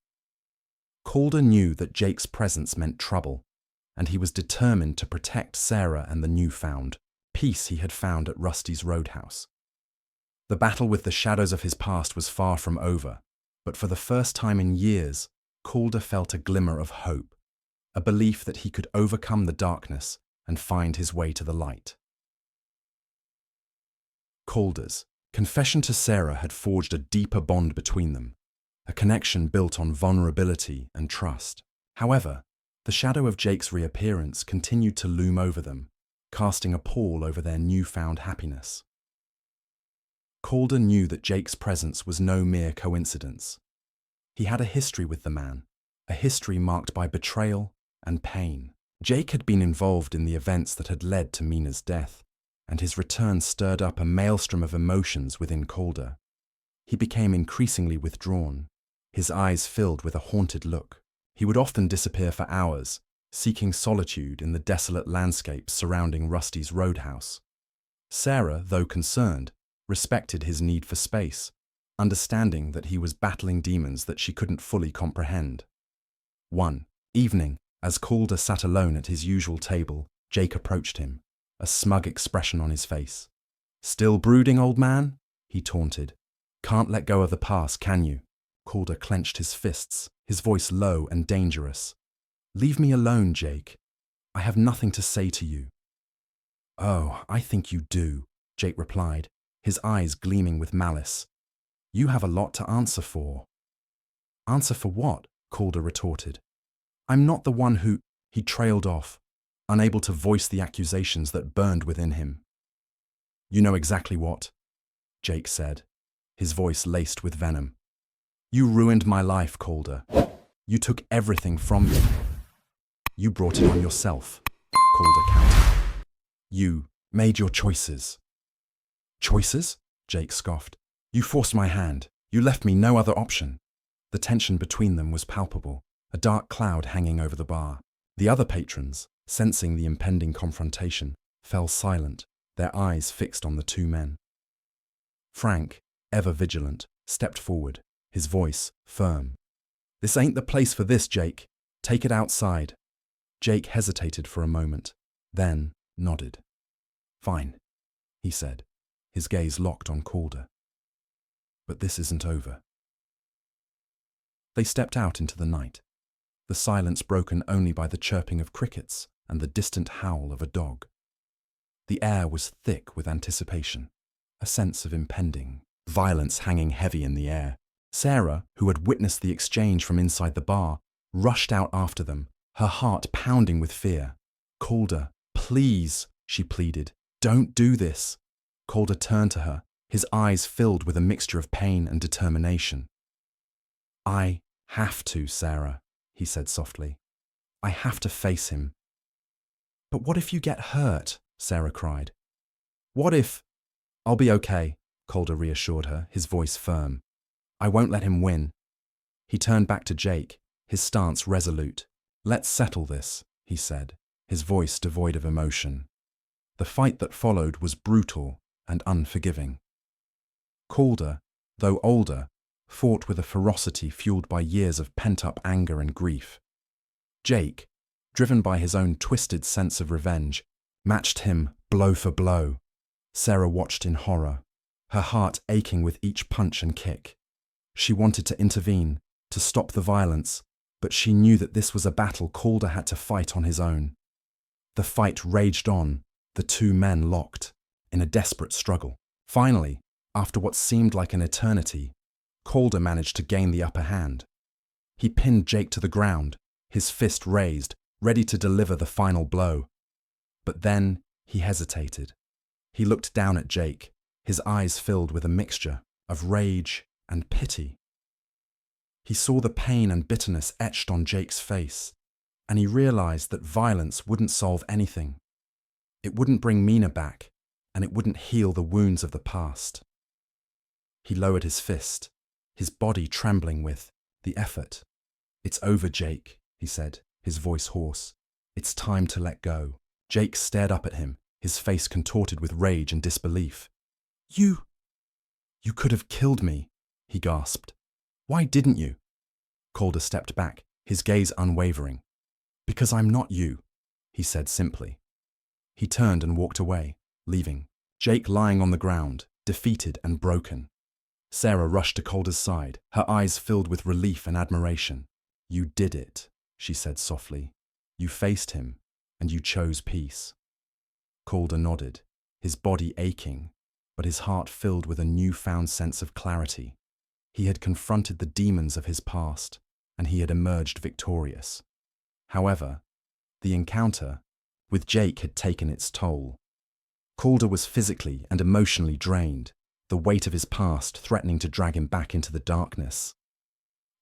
Speaker 1: Calder knew that Jake's presence meant trouble, and he was determined to protect Sarah and the newfound peace he had found at Rusty's Roadhouse. The battle with the shadows of his past was far from over, but for the first time in years, Calder felt a glimmer of hope, a belief that he could overcome the darkness and find his way to the light. Calder's confession to Sarah had forged a deeper bond between them, a connection built on vulnerability and trust. However, the shadow of Jake's reappearance continued to loom over them, casting a pall over their newfound happiness. Calder knew that Jake's presence was no mere coincidence. He had a history with the man, a history marked by betrayal and pain. Jake had been involved in the events that had led to Mina's death, and his return stirred up a maelstrom of emotions within Calder. He became increasingly withdrawn, his eyes filled with a haunted look. He would often disappear for hours, seeking solitude in the desolate landscape surrounding Rusty's Roadhouse. Sarah, though concerned, respected his need for space, understanding that he was battling demons that she couldn't fully comprehend. One evening, as Calder sat alone at his usual table, Jake approached him, a smug expression on his face. "Still brooding, old man?" he taunted. "Can't let go of the past, can you?" Calder clenched his fists, his voice low and dangerous. "Leave me alone, Jake. I have nothing to say to you." "Oh, I think you do," Jake replied, his eyes gleaming with malice. "You have a lot to answer for." "Answer for what?" Calder retorted. "I'm not the one who—" He trailed off, unable to voice the accusations that burned within him. "You know exactly what," Jake said, his voice laced with venom. "You ruined my life, Calder. You took everything from me. You brought it on yourself," Calder countered. "You made your choices." "Choices?" Jake scoffed. "You forced my hand. You left me no other option." The tension between them was palpable, a dark cloud hanging over the bar. The other patrons, sensing the impending confrontation, fell silent, their eyes fixed on the two men. Frank, ever vigilant, stepped forward, his voice firm. "This ain't the place for this, Jake. Take it outside." Jake hesitated for a moment, then nodded. "Fine," he said, his gaze locked on Calder. "But this isn't over." They stepped out into the night, the silence broken only by the chirping of crickets and the distant howl of a dog. The air was thick with anticipation, a sense of impending violence hanging heavy in the air. Sarah, who had witnessed the exchange from inside the bar, rushed out after them, her heart pounding with fear. "Calder, please," she pleaded, "don't do this." Calder turned to her, his eyes filled with a mixture of pain and determination. "I have to, Sarah," he said softly. "I have to face him." "But what if you get hurt?" Sarah cried. "What if—" "I'll be okay," Calder reassured her, his voice firm. "I won't let him win." He turned back to Jake, his stance resolute. "Let's settle this," he said, his voice devoid of emotion. The fight that followed was brutal and unforgiving. Calder, though older, fought with a ferocity fueled by years of pent-up anger and grief. Jake, driven by his own twisted sense of revenge, matched him blow for blow. Sarah watched in horror, her heart aching with each punch and kick. She wanted to intervene, to stop the violence, but she knew that this was a battle Calder had to fight on his own. The fight raged on, the two men locked, in a desperate struggle. Finally, after what seemed like an eternity, Calder managed to gain the upper hand. He pinned Jake to the ground, his fist raised, ready to deliver the final blow. But then he hesitated. He looked down at Jake, his eyes filled with a mixture of rage and pity. He saw the pain and bitterness etched on Jake's face, and he realized that violence wouldn't solve anything. It wouldn't bring Mina back, and it wouldn't heal the wounds of the past. He lowered his fist, his body trembling with the effort. "It's over, Jake," he said, his voice hoarse. "It's time to let go." Jake stared up at him, his face contorted with rage and disbelief. You could have killed me," he gasped. "Why didn't you?" Calder stepped back, his gaze unwavering. "Because I'm not you," he said simply. He turned and walked away, leaving Jake lying on the ground, defeated and broken. Sarah rushed to Calder's side, her eyes filled with relief and admiration. "You did it," she said softly. "You faced him, and you chose peace." Calder nodded, his body aching, but his heart filled with a newfound sense of clarity. He had confronted the demons of his past, and he had emerged victorious. However, the encounter with Jake had taken its toll. Calder was physically and emotionally drained, the weight of his past threatening to drag him back into the darkness.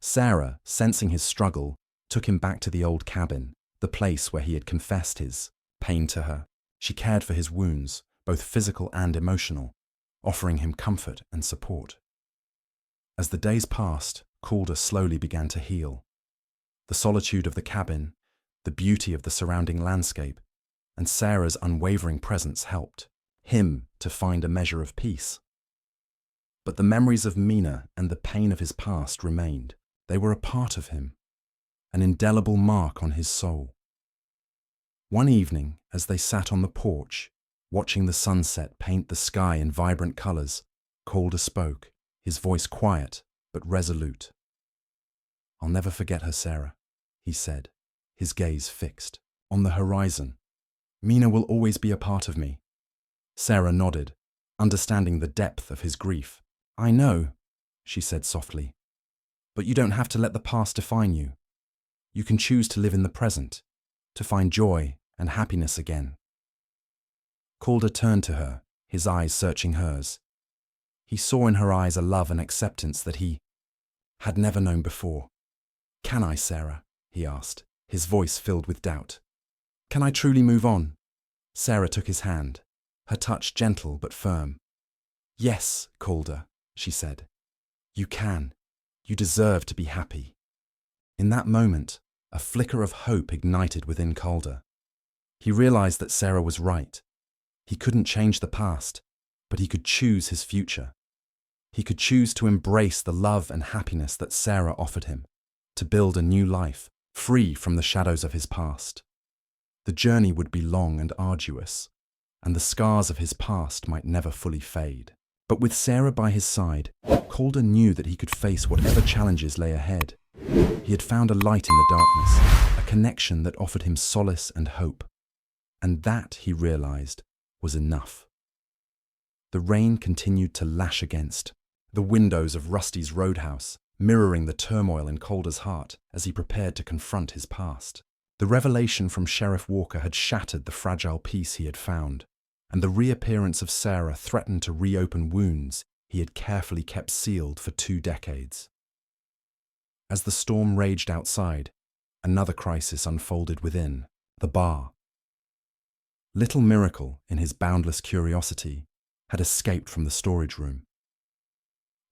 Speaker 1: Sarah, sensing his struggle, took him back to the old cabin, the place where he had confessed his pain to her. She cared for his wounds, both physical and emotional, offering him comfort and support. As the days passed, Calder slowly began to heal. The solitude of the cabin, the beauty of the surrounding landscape, and Sarah's unwavering presence helped him to find a measure of peace. But the memories of Mina and the pain of his past remained. They were a part of him, an indelible mark on his soul. One evening, as they sat on the porch, watching the sunset paint the sky in vibrant colors, Calder spoke, his voice quiet but resolute. "I'll never forget her, Sarah," he said, his gaze fixed on the horizon. "Mina will always be a part of me." Sarah nodded, understanding the depth of his grief. "I know," she said softly, "but you don't have to let the past define you. You can choose to live in the present, to find joy and happiness again." Calder turned to her, his eyes searching hers. He saw in her eyes a love and acceptance that he had never known before. "Can I, Sarah?" he asked, his voice filled with doubt. "Can I truly move on?" Sarah took his hand, her touch gentle but firm. "Yes, Calder," she said. "You can. You deserve to be happy." In that moment, a flicker of hope ignited within Calder. He realized that Sarah was right. He couldn't change the past, but he could choose his future. He could choose to embrace the love and happiness that Sarah offered him, to build a new life, free from the shadows of his past. The journey would be long and arduous, and the scars of his past might never fully fade. But with Sarah by his side, Calder knew that he could face whatever challenges lay ahead. He had found a light in the darkness, a connection that offered him solace and hope. And that, he realized, was enough. The rain continued to lash against the windows of Rusty's Roadhouse, mirroring the turmoil in Calder's heart as he prepared to confront his past. The revelation from Sheriff Walker had shattered the fragile peace he had found, and the reappearance of Sarah threatened to reopen wounds he had carefully kept sealed for 2 decades. As the storm raged outside, another crisis unfolded within the bar. Little Miracle, in his boundless curiosity, had escaped from the storage room.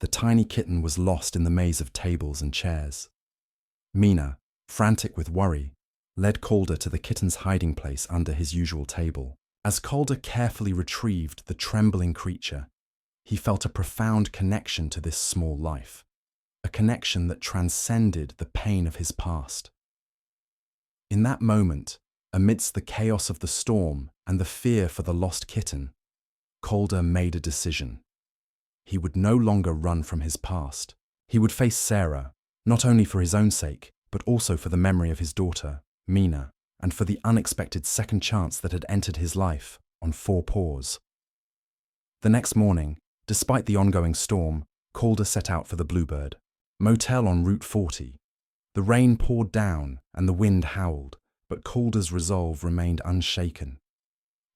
Speaker 1: The tiny kitten was lost in the maze of tables and chairs. Mina, frantic with worry, led Calder to the kitten's hiding place under his usual table. As Calder carefully retrieved the trembling creature, he felt a profound connection to this small life, a connection that transcended the pain of his past. In that moment, amidst the chaos of the storm and the fear for the lost kitten, Calder made a decision. He would no longer run from his past. He would face Sarah, not only for his own sake, but also for the memory of his daughter, Mina, and for the unexpected second chance that had entered his life on 4 paws. The next morning, despite the ongoing storm, Calder set out for the Bluebird motel on Route 40. The rain poured down and the wind howled, but Calder's resolve remained unshaken.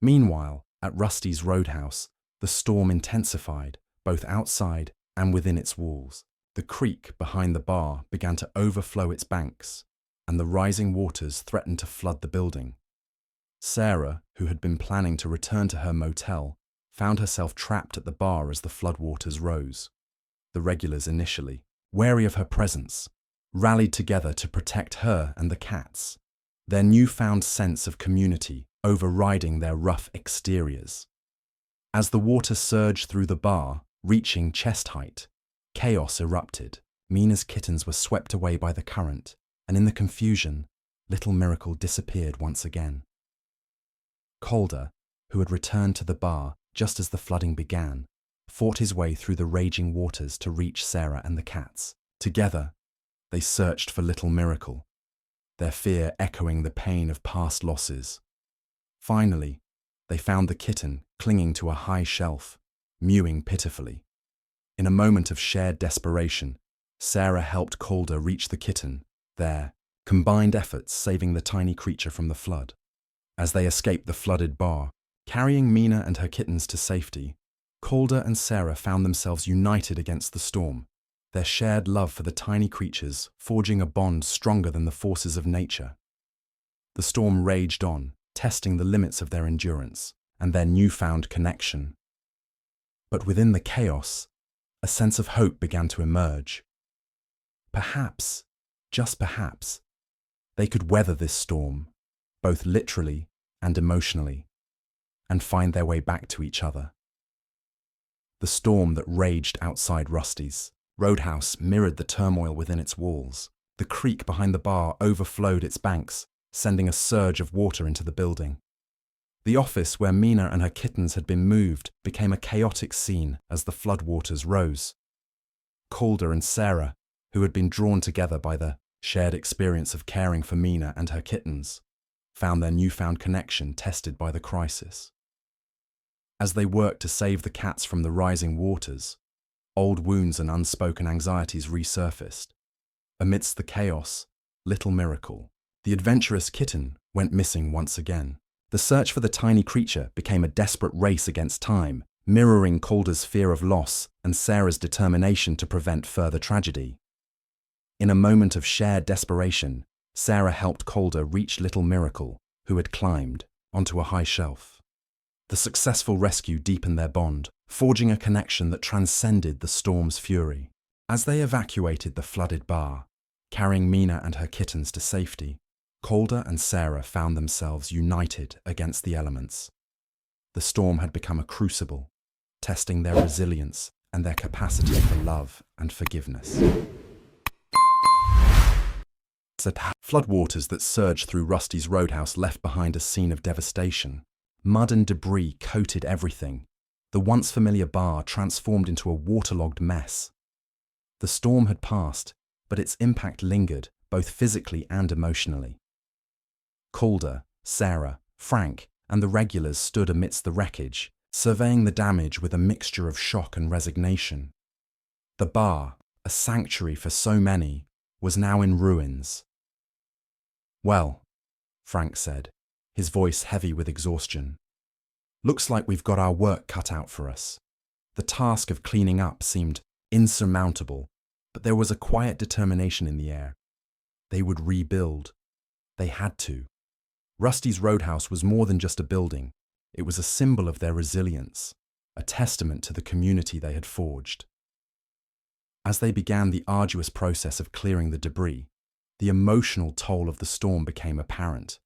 Speaker 1: Meanwhile, at Rusty's Roadhouse, the storm intensified, both outside and within its walls. The creek behind the bar began to overflow its banks, and the rising waters threatened to flood the building. Sarah, who had been planning to return to her motel, found herself trapped at the bar as the floodwaters rose. The regulars initially, wary of her presence, rallied together to protect her and the cats, their newfound sense of community overriding their rough exteriors. As the water surged through the bar, reaching chest height, chaos erupted. Mina's kittens were swept away by the current, and in the confusion, Little Miracle disappeared once again. Calder, who had returned to the bar just as the flooding began, fought his way through the raging waters to reach Sarah and the cats. Together, they searched for Little Miracle, their fear echoing the pain of past losses. Finally, they found the kitten clinging to a high shelf, mewing pitifully. In a moment of shared desperation, Sarah helped Calder reach the kitten, their combined efforts saving the tiny creature from the flood. As they escaped the flooded bar, carrying Mina and her kittens to safety, Calder and Sarah found themselves united against the storm, their shared love for the tiny creatures forging a bond stronger than the forces of nature. The storm raged on, testing the limits of their endurance and their newfound connection. But within the chaos, a sense of hope began to emerge. Perhaps, just perhaps, they could weather this storm, both literally and emotionally, and find their way back to each other. The storm that raged outside Rusty's Roadhouse mirrored the turmoil within its walls. The creek behind the bar overflowed its banks, sending a surge of water into the building. The office where Mina and her kittens had been moved became a chaotic scene as the floodwaters rose. Calder and Sarah, who had been drawn together by the shared experience of caring for Mina and her kittens, found their newfound connection tested by the crisis. As they worked to save the cats from the rising waters, old wounds and unspoken anxieties resurfaced. Amidst the chaos, Little Miracle, the adventurous kitten, went missing once again. The search for the tiny creature became a desperate race against time, mirroring Calder's fear of loss and Sarah's determination to prevent further tragedy. In a moment of shared desperation, Sarah helped Calder reach Little Miracle, who had climbed onto a high shelf. The successful rescue deepened their bond, forging a connection that transcended the storm's fury. As they evacuated the flooded bar, carrying Mina and her kittens to safety, Calder and Sarah found themselves united against the elements. The storm had become a crucible, testing their resilience and their capacity for love and forgiveness. Floodwaters that surged through Rusty's Roadhouse left behind a scene of devastation. Mud and debris coated everything. The once familiar bar transformed into a waterlogged mess. The storm had passed, but its impact lingered, both physically and emotionally. Calder, Sarah, Frank, and the regulars stood amidst the wreckage, surveying the damage with a mixture of shock and resignation. The bar, a sanctuary for so many, was now in ruins. "Well," Frank said, his voice heavy with exhaustion, "looks like we've got our work cut out for us." The task of cleaning up seemed insurmountable, but there was a quiet determination in the air. They would rebuild. They had to. Rusty's Roadhouse was more than just a building. It was a symbol of their resilience, a testament to the community they had forged. As they began the arduous process of clearing the debris, the emotional toll of the storm became apparent.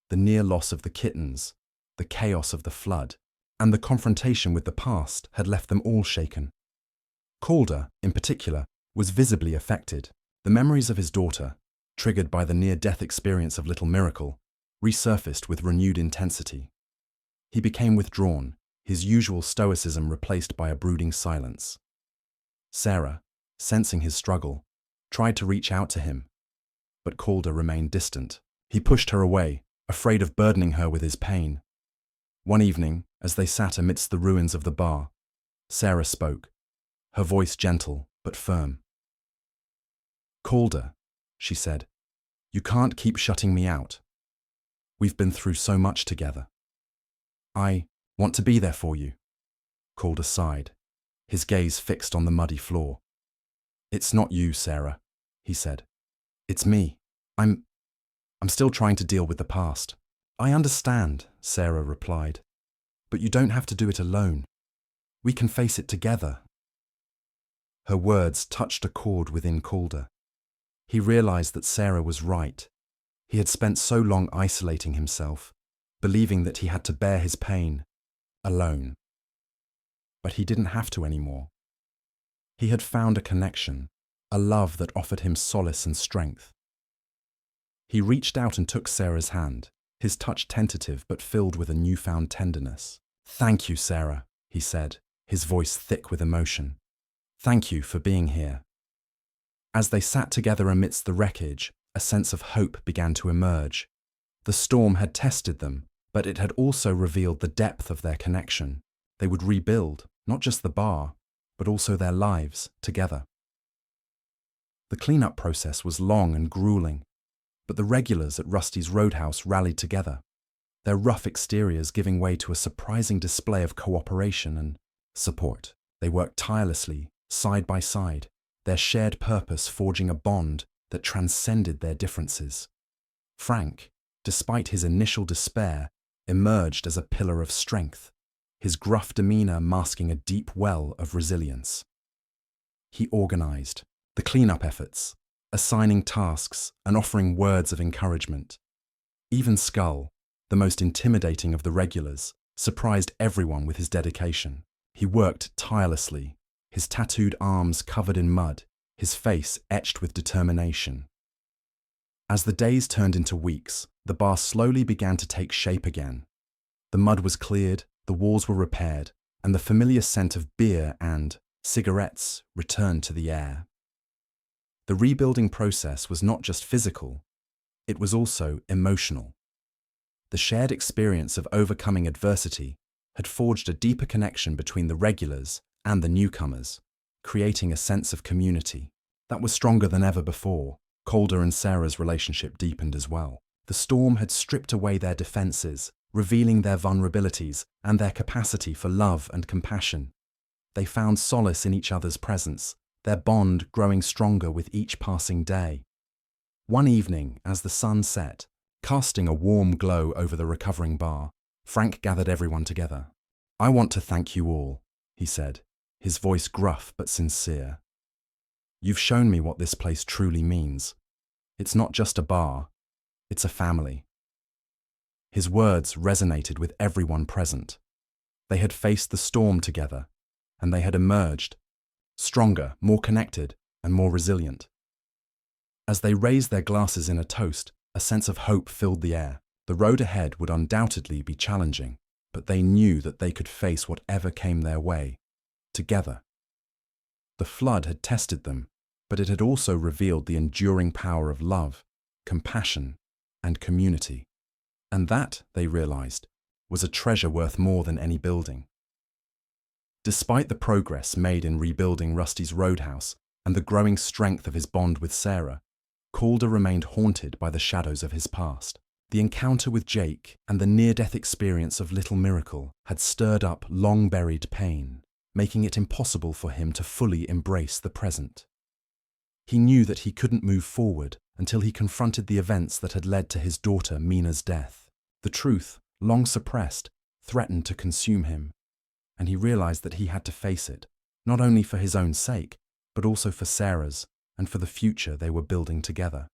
Speaker 1: The near loss of the kittens, the chaos of the flood, and the confrontation with the past had left them all shaken. Calder, in particular, was visibly affected. The memories of his daughter, triggered by the near-death experience of Little Miracle, resurfaced with renewed intensity. He became withdrawn, his usual stoicism replaced by a brooding silence. Sarah, sensing his struggle, tried to reach out to him, but Calder remained distant. He pushed her away, afraid of burdening her with his pain. One evening, as they sat amidst the ruins of the bar, Sarah spoke, her voice gentle but firm. "Calder," she said, "you can't keep shutting me out. We've been through so much together. I want to be there for you." Calder sighed, his gaze fixed on the muddy floor. "It's not you, Sarah," he said. "It's me. I'm still trying to deal with the past." "I understand," Sarah replied, "but you don't have to do it alone. We can face it together." Her words touched a chord within Calder. He realized that Sarah was right. He had spent so long isolating himself, believing that he had to bear his pain alone. But he didn't have to anymore. He had found a connection, a love that offered him solace and strength. He reached out and took Sarah's hand, his touch tentative but filled with a newfound tenderness. "Thank you, Sarah," he said, his voice thick with emotion. "Thank you for being here." As they sat together amidst the wreckage, a sense of hope began to emerge. The storm had tested them, but it had also revealed the depth of their connection. They would rebuild, not just the bar, but also their lives together. The cleanup process was long and grueling, but the regulars at Rusty's Roadhouse rallied together, their rough exteriors giving way to a surprising display of cooperation and support. They worked tirelessly, side by side, their shared purpose forging a bond that transcended their differences. Frank, despite his initial despair, emerged as a pillar of strength, his gruff demeanor masking a deep well of resilience. He organized the cleanup efforts, assigning tasks and offering words of encouragement. Even Skull, the most intimidating of the regulars, surprised everyone with his dedication. He worked tirelessly, his tattooed arms covered in mud, his face etched with determination. As the days turned into weeks, the bar slowly began to take shape again. The mud was cleared, the walls were repaired, and the familiar scent of beer and cigarettes returned to the air. The rebuilding process was not just physical, it was also emotional. The shared experience of overcoming adversity had forged a deeper connection between the regulars and the newcomers, creating a sense of community that was stronger than ever before. Calder and Sarah's relationship deepened as well. The storm had stripped away their defenses, revealing their vulnerabilities and their capacity for love and compassion. They found solace in each other's presence, their bond growing stronger with each passing day. One evening, as the sun set, casting a warm glow over the recovering bar, Frank gathered everyone together. "I want to thank you all," he said, his voice gruff but sincere. "You've shown me what this place truly means. It's not just a bar, it's a family." His words resonated with everyone present. They had faced the storm together, and they had emerged stronger, more connected, and more resilient. As they raised their glasses in a toast, a sense of hope filled the air. The road ahead would undoubtedly be challenging, but they knew that they could face whatever came their way, together. The flood had tested them, but it had also revealed the enduring power of love, compassion, and community. And that, they realized, was a treasure worth more than any building. Despite the progress made in rebuilding Rusty's Roadhouse and the growing strength of his bond with Sarah, Calder remained haunted by the shadows of his past. The encounter with Jake and the near-death experience of Little Miracle had stirred up long-buried pain, making it impossible for him to fully embrace the present. He knew that he couldn't move forward until he confronted the events that had led to his daughter Mina's death. The truth, long suppressed, threatened to consume him, and he realized that he had to face it, not only for his own sake, but also for Sarah's and for the future they were building together.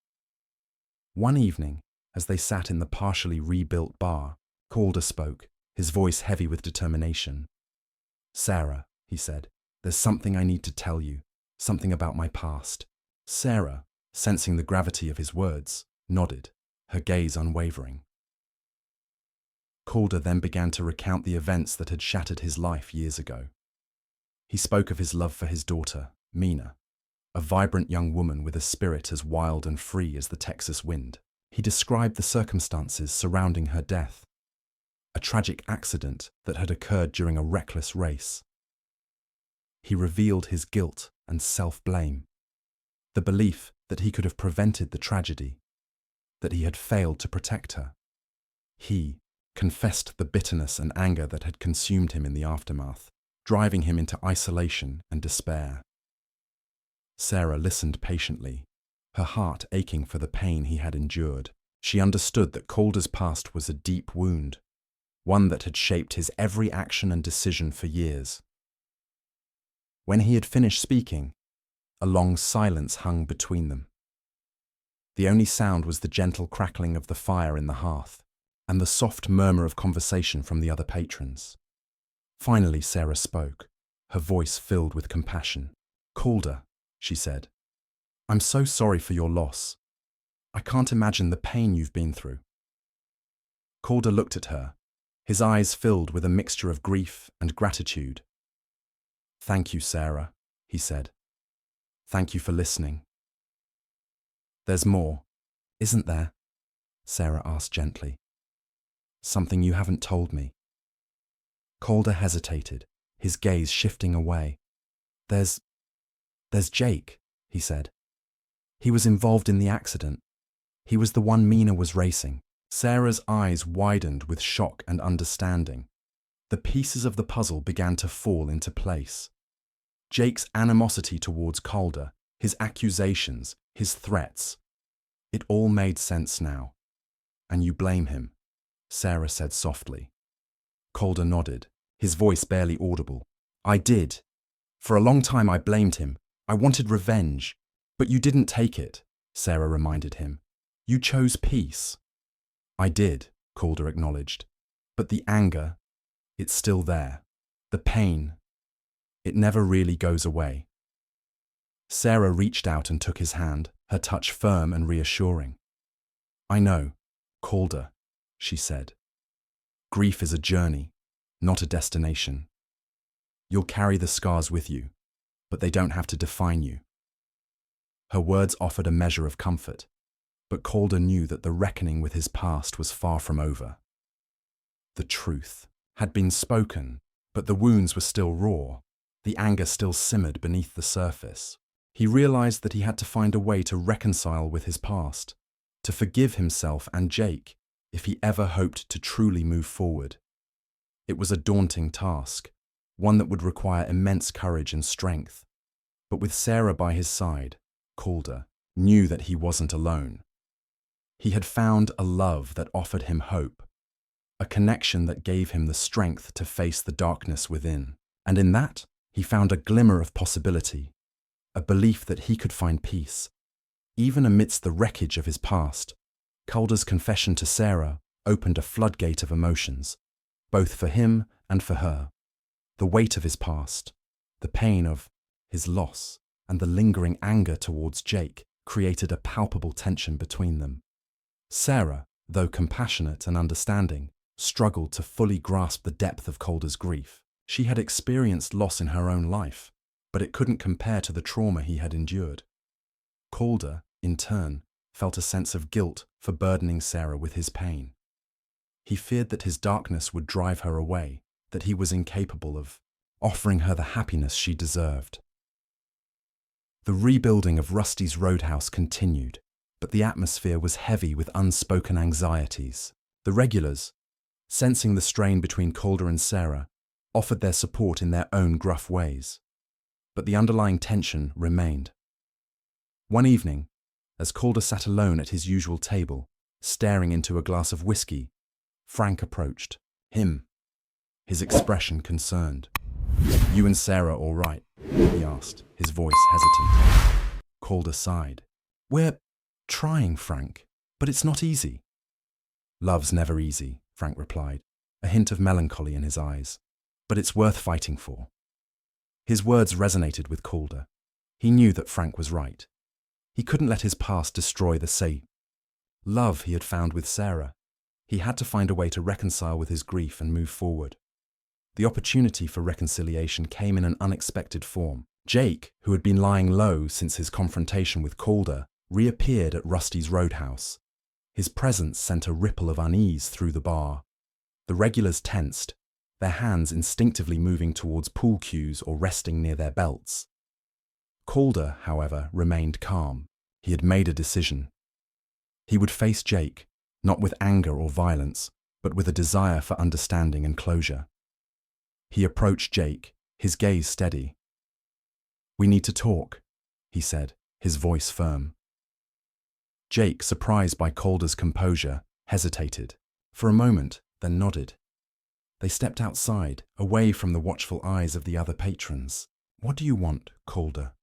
Speaker 1: One evening, as they sat in the partially rebuilt bar, Calder spoke, his voice heavy with determination. "Sarah," he said, "there's something I need to tell you, something about my past." Sarah, sensing the gravity of his words, nodded, her gaze unwavering. Calder then began to recount the events that had shattered his life years ago. He spoke of his love for his daughter, Mina, a vibrant young woman with a spirit as wild and free as the Texas wind. He described the circumstances surrounding her death, a tragic accident that had occurred during a reckless race. he revealed his guilt and self-blame. The belief that he could have prevented the tragedy, that he had failed to protect her. He confessed the bitterness and anger that had consumed him in the aftermath, driving him into isolation and despair. Sarah listened patiently, her heart aching for the pain he had endured. She understood that Calder's past was a deep wound, one that had shaped his every action and decision for years. When he had finished speaking, a long silence hung between them. The only sound was the gentle crackling of the fire in the hearth and the soft murmur of conversation from the other patrons. Finally, Sarah spoke, her voice filled with compassion. "Calder," she said, "I'm so sorry for your loss. I can't imagine the pain you've been through." Calder looked at her, his eyes filled with a mixture of grief and gratitude. "Thank you, Sarah," he said. "Thank you for listening." "There's more, isn't there?" Sarah asked gently. "Something you haven't told me." Calder hesitated, his gaze shifting away. There's Jake," he said. "He was involved in the accident. He was the one Mina was racing." Sarah's eyes widened with shock and understanding. The pieces of the puzzle began to fall into place. Jake's animosity towards Calder, his accusations, his threats. It all made sense now. "And you blame him," Sarah said softly. Calder nodded, his voice barely audible. "I did. For a long time I blamed him. I wanted revenge. But you didn't take it," Sarah reminded him. "You chose peace." "I did," Calder acknowledged. "But the anger, it's still there. The pain, it never really goes away." Sarah reached out and took his hand, her touch firm and reassuring. "I know, Calder," she said. "Grief is a journey, not a destination. You'll carry the scars with you, but they don't have to define you." Her words offered a measure of comfort, but Calder knew that the reckoning with his past was far from over. The truth had been spoken, but the wounds were still raw. The anger still simmered beneath the surface. He realized that he had to find a way to reconcile with his past, to forgive himself and Jake if he ever hoped to truly move forward. It was a daunting task, one that would require immense courage and strength. But with Sarah by his side, Calder knew that he wasn't alone. He had found a love that offered him hope, a connection that gave him the strength to face the darkness within. And in that, he found a glimmer of possibility, a belief that he could find peace. Even amidst the wreckage of his past, Calder's confession to Sarah opened a floodgate of emotions, both for him and for her. The weight of his past, the pain of his loss, and the lingering anger towards Jake created a palpable tension between them. Sarah, though compassionate and understanding, struggled to fully grasp the depth of Calder's grief. She had experienced loss in her own life, but it couldn't compare to the trauma he had endured. Calder, in turn, felt a sense of guilt for burdening Sarah with his pain. He feared that his darkness would drive her away, that he was incapable of offering her the happiness she deserved. The rebuilding of Rusty's Roadhouse continued, but the atmosphere was heavy with unspoken anxieties. The regulars, sensing the strain between Calder and Sarah, offered their support in their own gruff ways. But the underlying tension remained. One evening, as Calder sat alone at his usual table, staring into a glass of whiskey, Frank approached him, his expression concerned. "You and Sarah all right?" he asked, his voice hesitant. Calder sighed. "We're trying, Frank, but it's not easy." "Love's never easy," Frank replied, a hint of melancholy in his eyes. "But it's worth fighting for." His words resonated with Calder. He knew that Frank was right. He couldn't let his past destroy the love he had found with Sarah. He had to find a way to reconcile with his grief and move forward. The opportunity for reconciliation came in an unexpected form. Jake, who had been lying low since his confrontation with Calder, reappeared at Rusty's Roadhouse. His presence sent a ripple of unease through the bar. The regulars tensed, their hands instinctively moving towards pool cues or resting near their belts. Calder, however, remained calm. He had made a decision. He would face Jake, not with anger or violence, but with a desire for understanding and closure. He approached Jake, his gaze steady. "We need to talk," he said, his voice firm. Jake, surprised by Calder's composure, hesitated. For a moment, then nodded. They stepped outside, away from the watchful eyes of the other patrons. "What do you want, Calder?"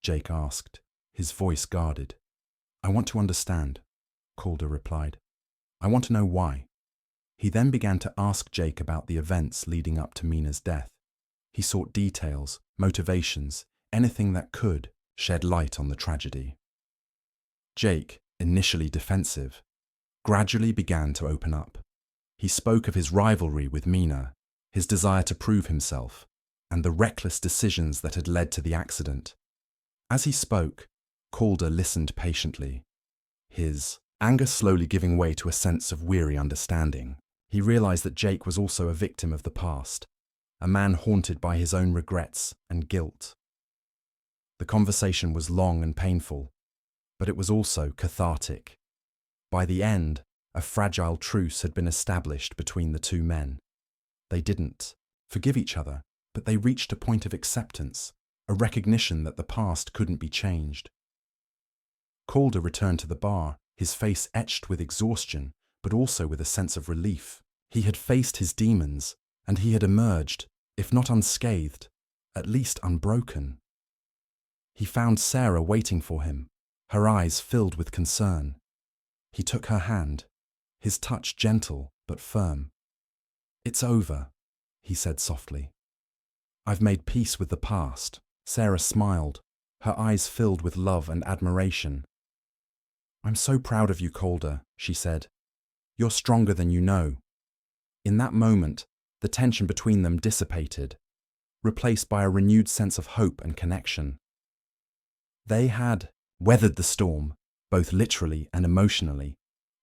Speaker 1: Jake asked, his voice guarded. "I want to understand," Calder replied. "I want to know why." He then began to ask Jake about the events leading up to Mina's death. He sought details, motivations, anything that could shed light on the tragedy. Jake, initially defensive, gradually began to open up. He spoke of his rivalry with Mina, his desire to prove himself, and the reckless decisions that had led to the accident. As he spoke, Calder listened patiently, his anger slowly giving way to a sense of weary understanding. He realized that Jake was also a victim of the past, a man haunted by his own regrets and guilt. The conversation was long and painful, but it was also cathartic. By the end, a fragile truce had been established between the two men. They didn't forgive each other, but they reached a point of acceptance, a recognition that the past couldn't be changed. Calder returned to the bar, his face etched with exhaustion, but also with a sense of relief. He had faced his demons, and he had emerged, if not unscathed, at least unbroken. He found Sarah waiting for him, her eyes filled with concern. He took her hand, his touch gentle but firm. "It's over," he said softly. "I've made peace with the past." Sarah smiled, her eyes filled with love and admiration. "I'm so proud of you, Calder," she said. "You're stronger than you know." In that moment, the tension between them dissipated, replaced by a renewed sense of hope and connection. They had weathered the storm, both literally and emotionally,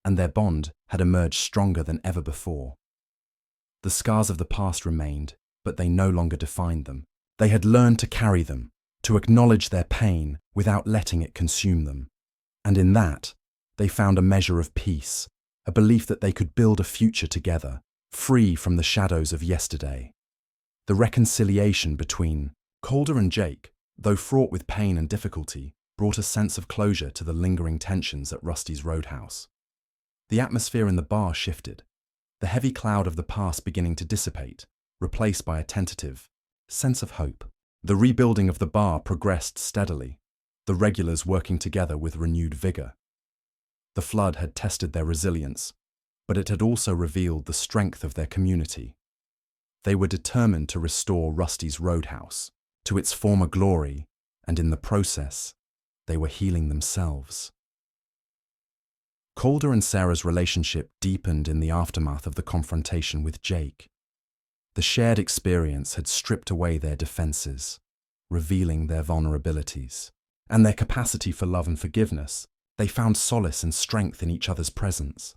Speaker 1: and their bond had emerged stronger than ever before. The scars of the past remained, but they no longer defined them. They had learned to carry them, to acknowledge their pain without letting it consume them. And in that, they found a measure of peace, a belief that they could build a future together, free from the shadows of yesterday. The reconciliation between Calder and Jake, though fraught with pain and difficulty, brought a sense of closure to the lingering tensions at Rusty's Roadhouse. The atmosphere in the bar shifted, the heavy cloud of the past beginning to dissipate, replaced by a tentative sense of hope. The rebuilding of the bar progressed steadily, the regulars working together with renewed vigor. The flood had tested their resilience, but it had also revealed the strength of their community. They were determined to restore Rusty's Roadhouse to its former glory, and in the process, they were healing themselves. Calder and Sarah's relationship deepened in the aftermath of the confrontation with Jake. The shared experience had stripped away their defenses, revealing their vulnerabilities, and their capacity for love and forgiveness. They found solace and strength in each other's presence,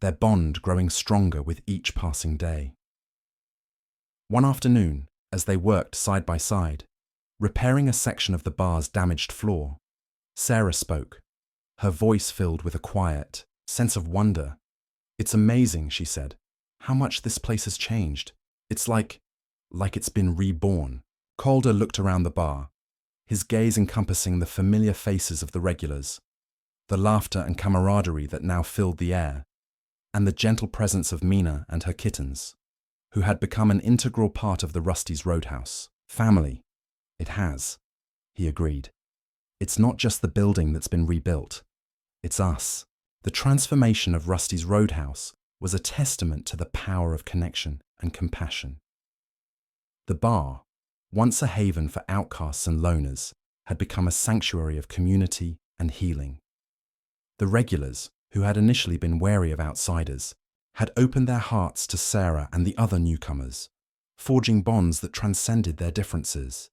Speaker 1: their bond growing stronger with each passing day. One afternoon, as they worked side by side, repairing a section of the bar's damaged floor, Sarah spoke, her voice filled with a quiet sense of wonder. "It's amazing," she said, "how much this place has changed. It's like it's been reborn." Calder looked around the bar, his gaze encompassing the familiar faces of the regulars, the laughter and camaraderie that now filled the air, and the gentle presence of Mina and her kittens, who had become an integral part of the Rusty's Roadhouse. "Family. It has," he agreed. "It's not just the building that's been rebuilt. It's us." The transformation of Rusty's Roadhouse was a testament to the power of connection and compassion. The bar, once a haven for outcasts and loners, had become a sanctuary of community and healing. The regulars, who had initially been wary of outsiders, had opened their hearts to Sarah and the other newcomers, forging bonds that transcended their differences.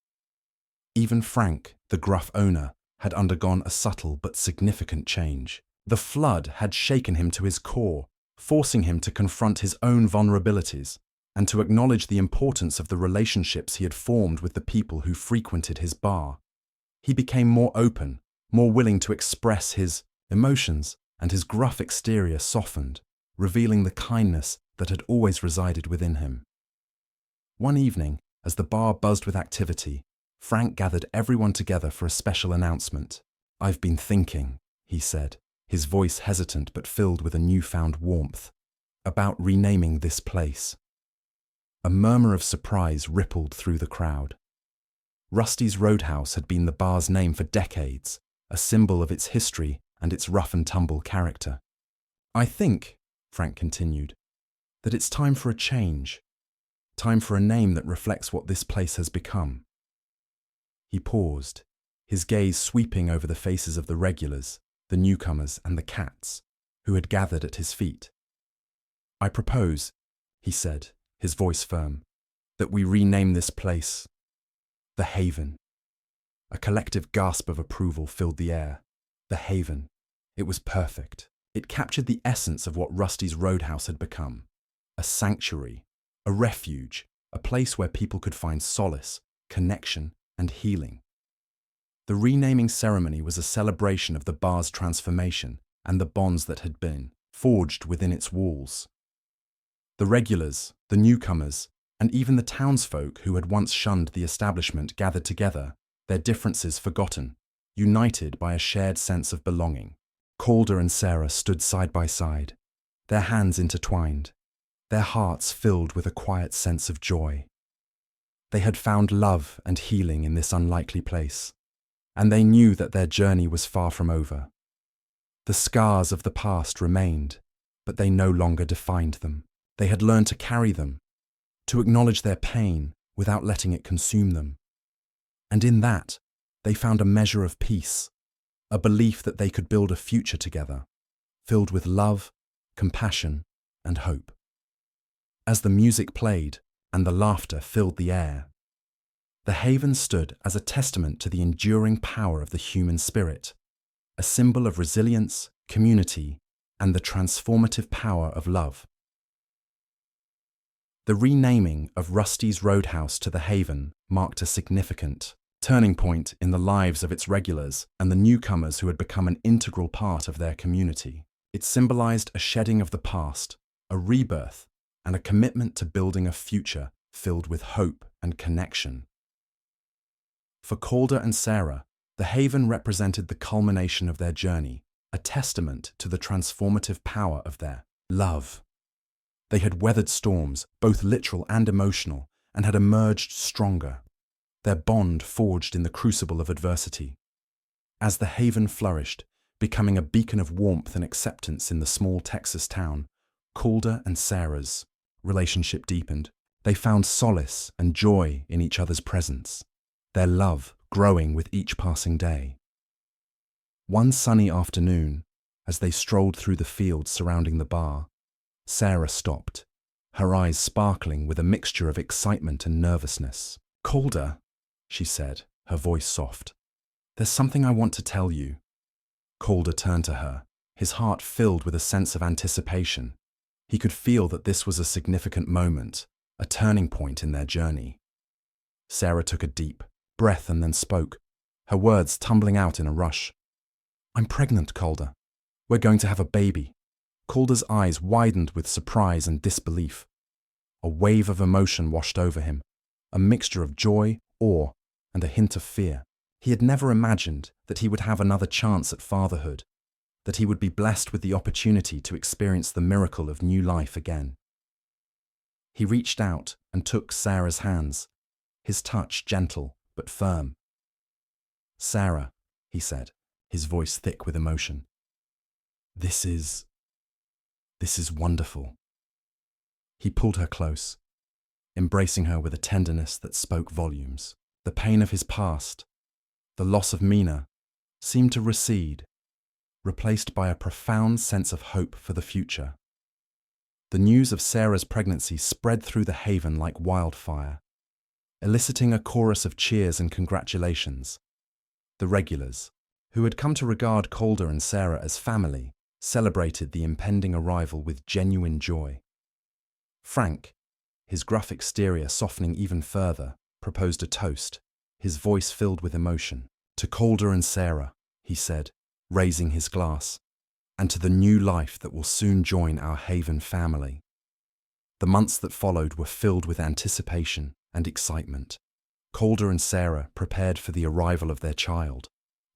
Speaker 1: Even Frank, the gruff owner, had undergone a subtle but significant change. The flood had shaken him to his core, forcing him to confront his own vulnerabilities and to acknowledge the importance of the relationships he had formed with the people who frequented his bar. He became more open, more willing to express his emotions, and his gruff exterior softened, revealing the kindness that had always resided within him. One evening, as the bar buzzed with activity, Frank gathered everyone together for a special announcement. "I've been thinking," he said, his voice hesitant but filled with a newfound warmth, "about renaming this place." A murmur of surprise rippled through the crowd. Rusty's Roadhouse had been the bar's name for decades, a symbol of its history and its rough-and-tumble character. "I think," Frank continued, "that it's time for a change, time for a name that reflects what this place has become." He paused, his gaze sweeping over the faces of the regulars, the newcomers and the cats, who had gathered at his feet. "I propose," he said, his voice firm, "that we rename this place The Haven." A collective gasp of approval filled the air. The Haven. It was perfect. It captured the essence of what Rusty's Roadhouse had become. A sanctuary, a refuge, a place where people could find solace, connection, and healing. The renaming ceremony was a celebration of the bar's transformation and the bonds that had been forged within its walls. The regulars, the newcomers, and even the townsfolk who had once shunned the establishment gathered together, their differences forgotten, united by a shared sense of belonging. Calder and Sarah stood side by side, their hands intertwined, their hearts filled with a quiet sense of joy. They had found love and healing in this unlikely place, and they knew that their journey was far from over. The scars of the past remained, but they no longer defined them. They had learned to carry them, to acknowledge their pain without letting it consume them. And in that, they found a measure of peace, a belief that they could build a future together, filled with love, compassion, and hope. As the music played and the laughter filled the air, the Haven stood as a testament to the enduring power of the human spirit, a symbol of resilience, community, and the transformative power of love. The renaming of Rusty's Roadhouse to the Haven marked a significant turning point in the lives of its regulars and the newcomers who had become an integral part of their community. It symbolized a shedding of the past, a rebirth, and a commitment to building a future filled with hope and connection. For Calder and Sarah, the Haven represented the culmination of their journey, a testament to the transformative power of their love. They had weathered storms, both literal and emotional, and had emerged stronger, their bond forged in the crucible of adversity. As the Haven flourished, becoming a beacon of warmth and acceptance in the small Texas town, Calder and Sarah's relationship deepened. They found solace and joy in each other's presence, their love growing with each passing day. One sunny afternoon, as they strolled through the fields surrounding the bar, Sarah stopped, her eyes sparkling with a mixture of excitement and nervousness. "Calder," she said, her voice soft, "there's something I want to tell you." Calder turned to her, his heart filled with a sense of anticipation. He could feel that this was a significant moment, a turning point in their journey. Sarah took a deep breath and then spoke, her words tumbling out in a rush. "I'm pregnant, Calder. We're going to have a baby." Calder's eyes widened with surprise and disbelief. A wave of emotion washed over him, a mixture of joy, awe, and a hint of fear. He had never imagined that he would have another chance at fatherhood, that he would be blessed with the opportunity to experience the miracle of new life again. He reached out and took Sarah's hands, his touch gentle but firm. "Sarah," he said, his voice thick with emotion, This is wonderful." He pulled her close, embracing her with a tenderness that spoke volumes. The pain of his past, the loss of Mina, seemed to recede, replaced by a profound sense of hope for the future. The news of Sarah's pregnancy spread through the Haven like wildfire, eliciting a chorus of cheers and congratulations. The regulars, who had come to regard Calder and Sarah as family, celebrated the impending arrival with genuine joy. Frank, his gruff exterior softening even further, proposed a toast, his voice filled with emotion. "To Calder and Sarah," he said, raising his glass, "and to the new life that will soon join our Haven family." The months that followed were filled with anticipation and excitement. Calder and Sarah prepared for the arrival of their child,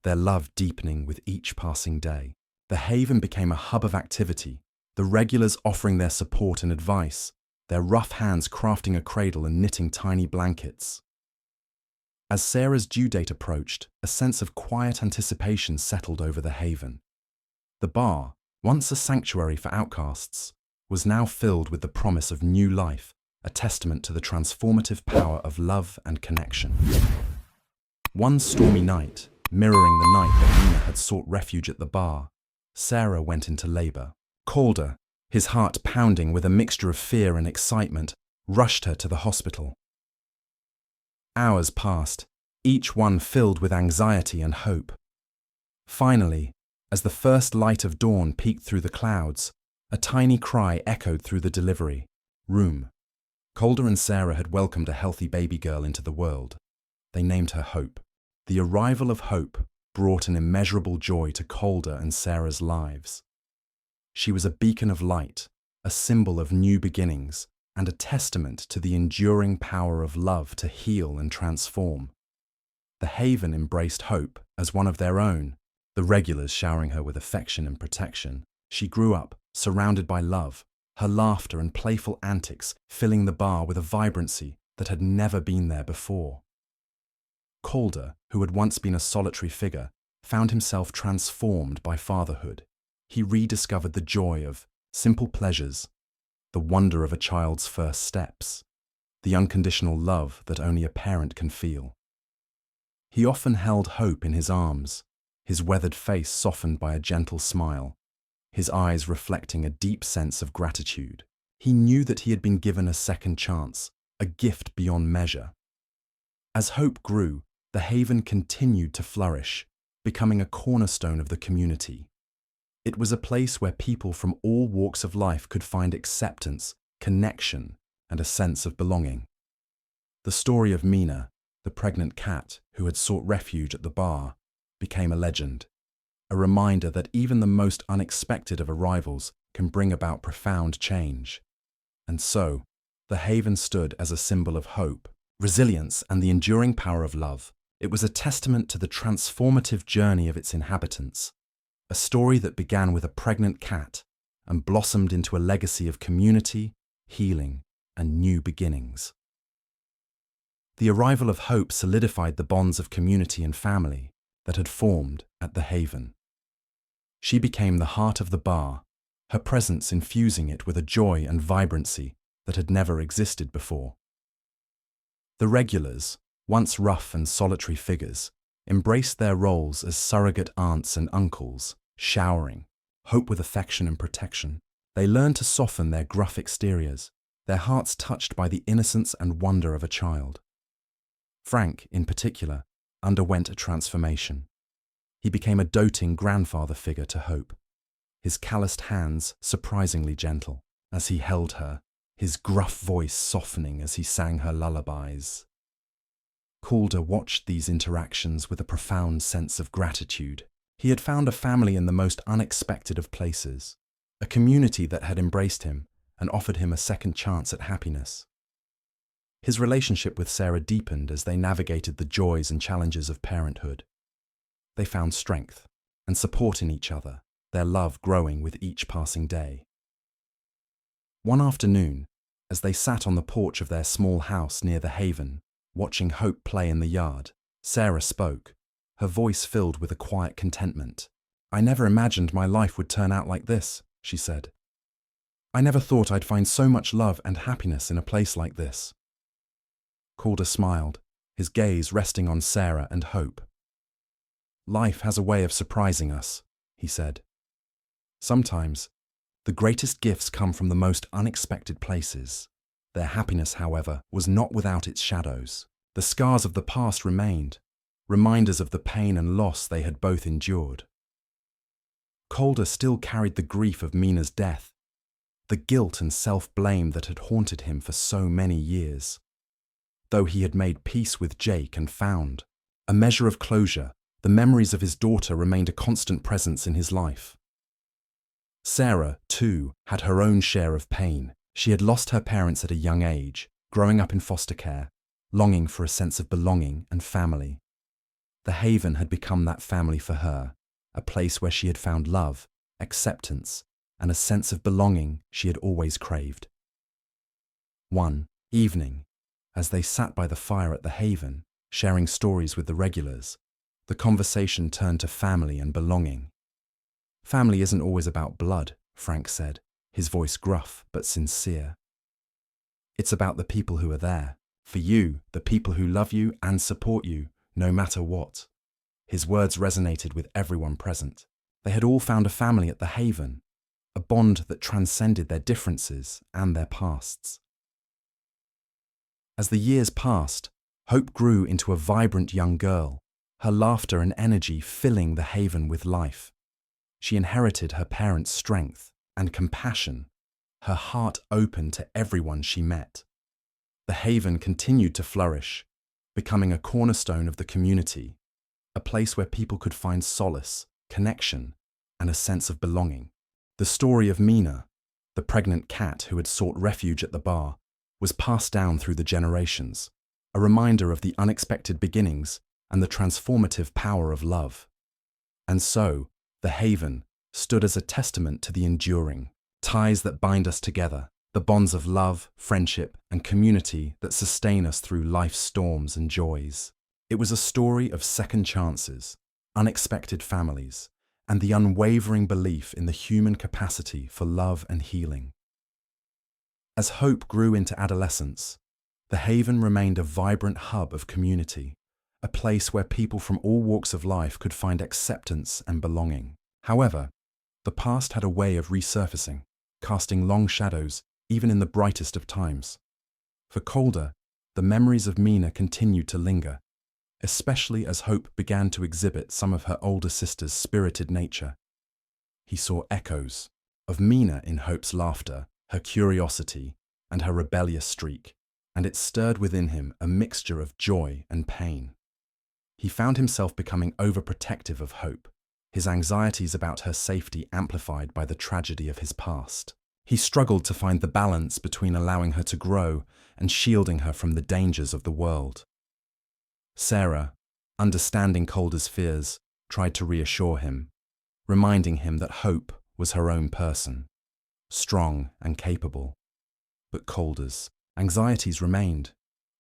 Speaker 1: their love deepening with each passing day. The Haven became a hub of activity, the regulars offering their support and advice, their rough hands crafting a cradle and knitting tiny blankets. As Sarah's due date approached, a sense of quiet anticipation settled over the Haven. The bar, once a sanctuary for outcasts, was now filled with the promise of new life, a testament to the transformative power of love and connection. One stormy night, mirroring the night that Mina had sought refuge at the bar, Sarah went into labor. Calder, his heart pounding with a mixture of fear and excitement, rushed her to the hospital. Hours passed, each one filled with anxiety and hope. Finally, as the first light of dawn peeked through the clouds, a tiny cry echoed through the delivery room. Calder and Sarah had welcomed a healthy baby girl into the world. They named her Hope. The arrival of Hope brought an immeasurable joy to Calder and Sarah's lives. She was a beacon of light, a symbol of new beginnings, and a testament to the enduring power of love to heal and transform. The Haven embraced Hope as one of their own, the regulars showering her with affection and protection. She grew up, surrounded by love, her laughter and playful antics filling the bar with a vibrancy that had never been there before. Calder, who had once been a solitary figure, found himself transformed by fatherhood. He rediscovered the joy of simple pleasures, the wonder of a child's first steps, the unconditional love that only a parent can feel. He often held Hope in his arms, his weathered face softened by a gentle smile, his eyes reflecting a deep sense of gratitude. He knew that he had been given a second chance, a gift beyond measure. As Hope grew, the Haven continued to flourish, becoming a cornerstone of the community. It was a place where people from all walks of life could find acceptance, connection, and a sense of belonging. The story of Mina, the pregnant cat who had sought refuge at the bar, became a legend, a reminder that even the most unexpected of arrivals can bring about profound change. And so, the Haven stood as a symbol of hope, resilience, and the enduring power of love. It was a testament to the transformative journey of its inhabitants, a story that began with a pregnant cat and blossomed into a legacy of community, healing, and new beginnings. The arrival of Hope solidified the bonds of community and family that had formed at the Haven. She became the heart of the bar, her presence infusing it with a joy and vibrancy that had never existed before. The regulars, once rough and solitary figures, embraced their roles as surrogate aunts and uncles, showering Hope with affection and protection. They learned to soften their gruff exteriors, their hearts touched by the innocence and wonder of a child. Frank, in particular, underwent a transformation. He became a doting grandfather figure to Hope, his calloused hands surprisingly gentle as he held her, his gruff voice softening as he sang her lullabies. Calder watched these interactions with a profound sense of gratitude. He had found a family in the most unexpected of places, a community that had embraced him and offered him a second chance at happiness. His relationship with Sarah deepened as they navigated the joys and challenges of parenthood. They found strength and support in each other, their love growing with each passing day. One afternoon, as they sat on the porch of their small house near the Haven, watching Hope play in the yard, Sarah spoke, her voice filled with a quiet contentment. "I never imagined my life would turn out like this," she said. "I never thought I'd find so much love and happiness in a place like this." Calder smiled, his gaze resting on Sarah and Hope. "Life has a way of surprising us," he said. "Sometimes, the greatest gifts come from the most unexpected places." Their happiness, however, was not without its shadows. The scars of the past remained, reminders of the pain and loss they had both endured. Calder still carried the grief of Mina's death, the guilt and self-blame that had haunted him for so many years. Though he had made peace with Jake and found a measure of closure, the memories of his daughter remained a constant presence in his life. Sarah, too, had her own share of pain. She had lost her parents at a young age, growing up in foster care, longing for a sense of belonging and family. The Haven had become that family for her, a place where she had found love, acceptance, and a sense of belonging she had always craved. One evening, as they sat by the fire at the Haven, sharing stories with the regulars, the conversation turned to family and belonging. "Family isn't always about blood," Frank said, his voice gruff but sincere. "It's about the people who are there. For you, the people who love you and support you, no matter what." His words resonated with everyone present. They had all found a family at the Haven, a bond that transcended their differences and their pasts. As the years passed, Hope grew into a vibrant young girl, her laughter and energy filling the Haven with life. She inherited her parents' strength and compassion, her heart open to everyone she met. The Haven continued to flourish, becoming a cornerstone of the community, a place where people could find solace, connection, and a sense of belonging. The story of Mina, the pregnant cat who had sought refuge at the bar, was passed down through the generations, a reminder of the unexpected beginnings and the transformative power of love. And so, the Haven stood as a testament to the enduring ties that bind us together, the bonds of love, friendship, and community that sustain us through life's storms and joys. It was a story of second chances, unexpected families, and the unwavering belief in the human capacity for love and healing. As Hope grew into adolescence, the Haven remained a vibrant hub of community, a place where people from all walks of life could find acceptance and belonging. However, the past had a way of resurfacing, casting long shadows even in the brightest of times. For Calder, the memories of Mina continued to linger, especially as Hope began to exhibit some of her older sister's spirited nature. He saw echoes of Mina in Hope's laughter, her curiosity, and her rebellious streak, and it stirred within him a mixture of joy and pain. He found himself becoming overprotective of Hope, his anxieties about her safety amplified by the tragedy of his past. He struggled to find the balance between allowing her to grow and shielding her from the dangers of the world. Sarah, understanding Calder's fears, tried to reassure him, reminding him that Hope was her own person, strong and capable. But Calder's anxieties remained,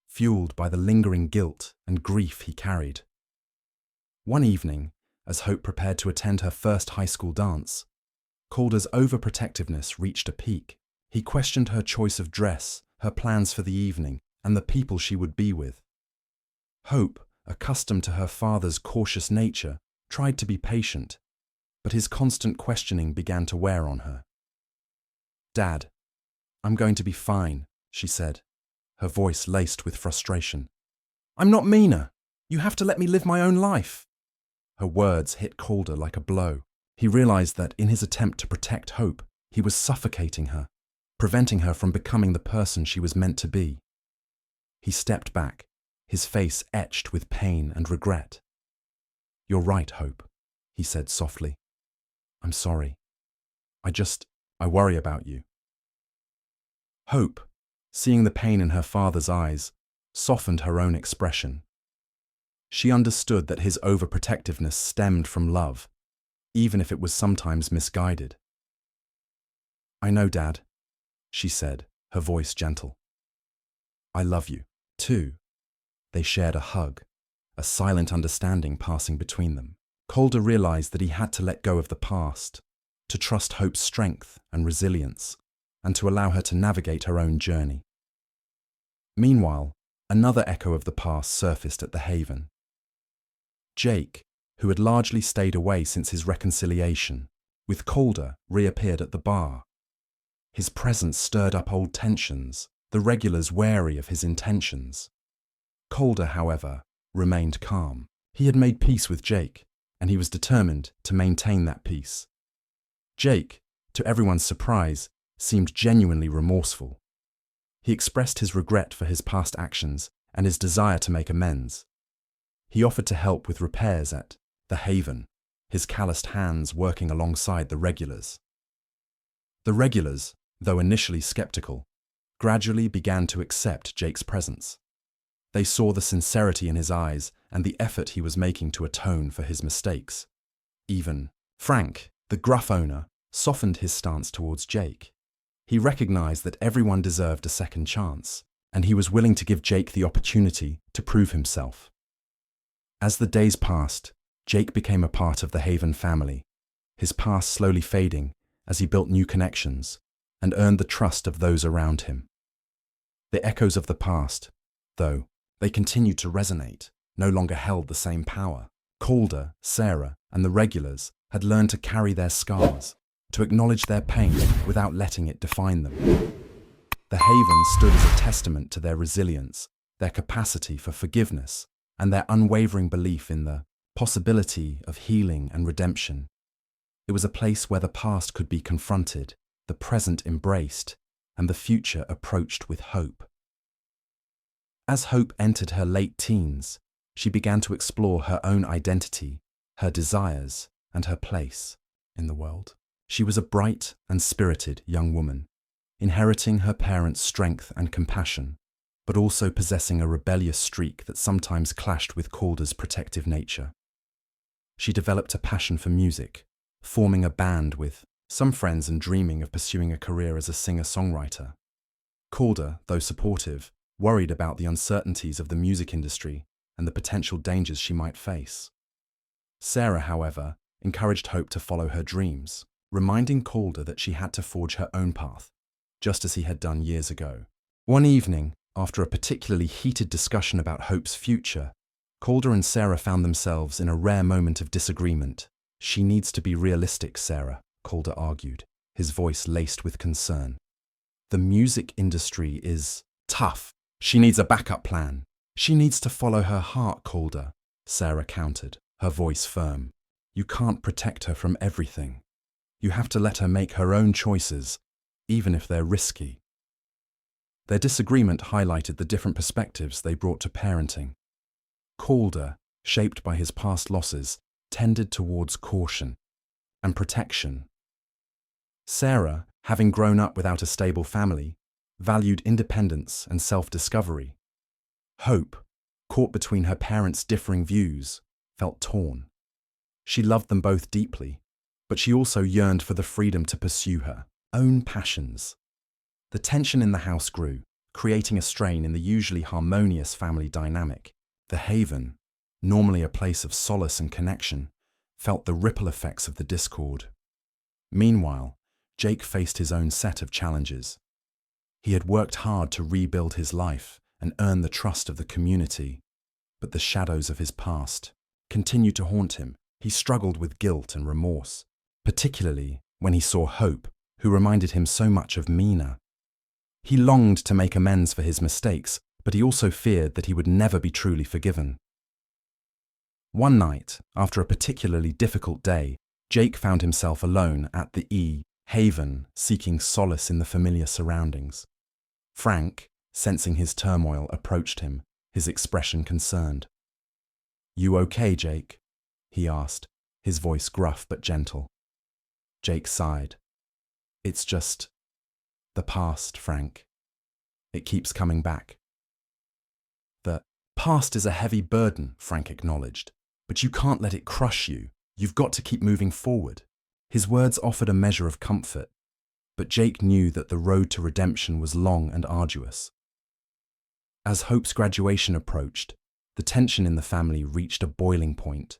Speaker 1: fueled by the lingering guilt and grief he carried. One evening, as Hope prepared to attend her first high school dance, Calder's overprotectiveness reached a peak. He questioned her choice of dress, her plans for the evening, and the people she would be with. Hope, accustomed to her father's cautious nature, tried to be patient, but his constant questioning began to wear on her. "Dad, I'm going to be fine," she said, her voice laced with frustration. "I'm not Mina. You have to let me live my own life." Her words hit Calder like a blow. He realized that in his attempt to protect Hope, he was suffocating her, preventing her from becoming the person she was meant to be. He stepped back, his face etched with pain and regret. "You're right, Hope," he said softly. "I'm sorry. I worry about you." Hope, seeing the pain in her father's eyes, softened her own expression. She understood that his overprotectiveness stemmed from love, even if it was sometimes misguided. "I know, Dad," she said, her voice gentle. "I love you, too." They shared a hug, a silent understanding passing between them. Calder realized that he had to let go of the past, to trust Hope's strength and resilience, and to allow her to navigate her own journey. Meanwhile, another echo of the past surfaced at the Haven. Jake, who had largely stayed away since his reconciliation with Calder, reappeared at the bar. His presence stirred up old tensions, the regulars wary of his intentions. Calder, however, remained calm. He had made peace with Jake, and he was determined to maintain that peace. Jake, to everyone's surprise, seemed genuinely remorseful. He expressed his regret for his past actions and his desire to make amends. He offered to help with repairs at the Haven, his calloused hands working alongside the regulars. The regulars, though initially skeptical, gradually began to accept Jake's presence. They saw the sincerity in his eyes and the effort he was making to atone for his mistakes. Even Frank, the gruff owner, softened his stance towards Jake. He recognized that everyone deserved a second chance, and he was willing to give Jake the opportunity to prove himself. As the days passed, Jake became a part of the Haven family, his past slowly fading as he built new connections and earned the trust of those around him. The echoes of the past, though they continued to resonate, no longer held the same power. Calder, Sarah, and the regulars had learned to carry their scars, to acknowledge their pain without letting it define them. The Haven stood as a testament to their resilience, their capacity for forgiveness, and their unwavering belief in the possibility of healing and redemption. It was a place where the past could be confronted, the present embraced, and the future approached with hope. As Hope entered her late teens, she began to explore her own identity, her desires, and her place in the world. She was a bright and spirited young woman, inheriting her parents' strength and compassion, but also possessing a rebellious streak that sometimes clashed with Calder's protective nature. She developed a passion for music, forming a band with some friends and dreaming of pursuing a career as a singer-songwriter. Calder, though supportive, worried about the uncertainties of the music industry and the potential dangers she might face. Sarah, however, encouraged Hope to follow her dreams, reminding Calder that she had to forge her own path, just as he had done years ago. One evening, after a particularly heated discussion about Hope's future, Calder and Sarah found themselves in a rare moment of disagreement. "She needs to be realistic, Sarah," Calder argued, his voice laced with concern. "The music industry is tough. She needs a backup plan. She needs to follow her heart, Calder," Sarah countered, her voice firm. "You can't protect her from everything. You have to let her make her own choices, even if they're risky." Their disagreement highlighted the different perspectives they brought to parenting. Calder, shaped by his past losses, tended towards caution and protection. Sarah, having grown up without a stable family, valued independence and self-discovery. Hope, caught between her parents' differing views, felt torn. She loved them both deeply, but she also yearned for the freedom to pursue her own passions. The tension in the house grew, creating a strain in the usually harmonious family dynamic. The Haven, normally a place of solace and connection, felt the ripple effects of the discord. Meanwhile, Jake faced his own set of challenges. He had worked hard to rebuild his life and earn the trust of the community, but the shadows of his past continued to haunt him. He struggled with guilt and remorse, particularly when he saw Hope, who reminded him so much of Mina. He longed to make amends for his mistakes, but he also feared that he would never be truly forgiven. One night, after a particularly difficult day, Jake found himself alone at the Haven, seeking solace in the familiar surroundings. Frank, sensing his turmoil, approached him, his expression concerned. "You okay, Jake?" he asked, his voice gruff but gentle. Jake sighed. "It's just the past, Frank. It keeps coming back." "The past is a heavy burden," Frank acknowledged, "but you can't let it crush you. You've got to keep moving forward." His words offered a measure of comfort, but Jake knew that the road to redemption was long and arduous. As Hope's graduation approached, the tension in the family reached a boiling point.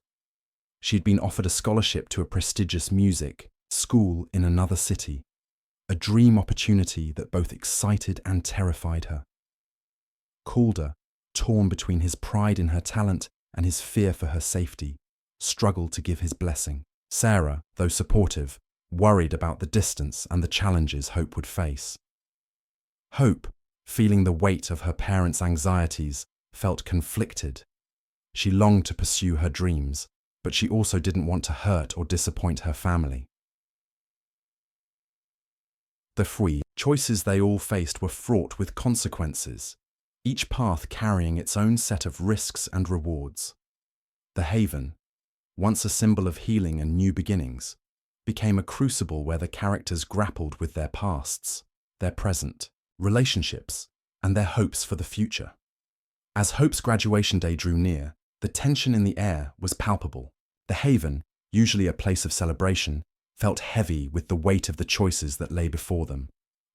Speaker 1: She'd been offered a scholarship to a prestigious music school in another city, a dream opportunity that both excited and terrified her. Calder, torn between his pride in her talent and his fear for her safety, struggled to give his blessing. Sarah, though supportive, worried about the distance and the challenges Hope would face. Hope, feeling the weight of her parents' anxieties, felt conflicted. She longed to pursue her dreams, but she also didn't want to hurt or disappoint her family. The three choices they all faced were fraught with consequences, each path carrying its own set of risks and rewards. The haven, once a symbol of healing and new beginnings, became a crucible where the characters grappled with their pasts, their present, relationships, and their hopes for the future. As Hope's graduation day drew near, the tension in the air was palpable. The haven, usually a place of celebration, felt heavy with the weight of the choices that lay before them.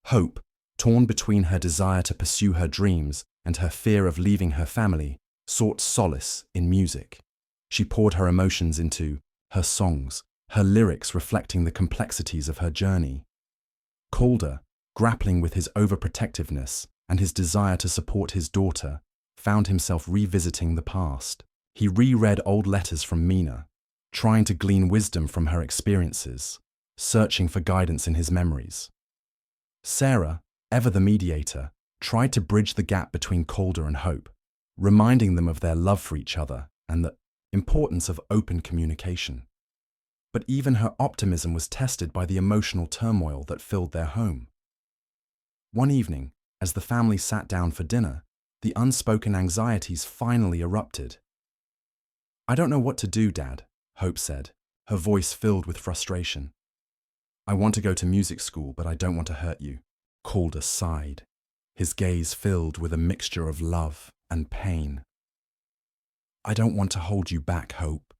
Speaker 1: Hope, torn between her desire to pursue her dreams and her fear of leaving her family, sought solace in music. She poured her emotions into her songs, her lyrics reflecting the complexities of her journey. Calder, grappling with his overprotectiveness and his desire to support his daughter, found himself revisiting the past. He reread old letters from Mina, trying to glean wisdom from her experiences, searching for guidance in his memories. Sarah, ever the mediator, tried to bridge the gap between Calder and Hope, reminding them of their love for each other and the importance of open communication. But even her optimism was tested by the emotional turmoil that filled their home. One evening, as the family sat down for dinner, the unspoken anxieties finally erupted. "I don't know what to do, Dad," Hope said, her voice filled with frustration. "I want to go to music school, but I don't want to hurt you." Calder sighed, his gaze filled with a mixture of love and pain. "I don't want to hold you back, Hope,"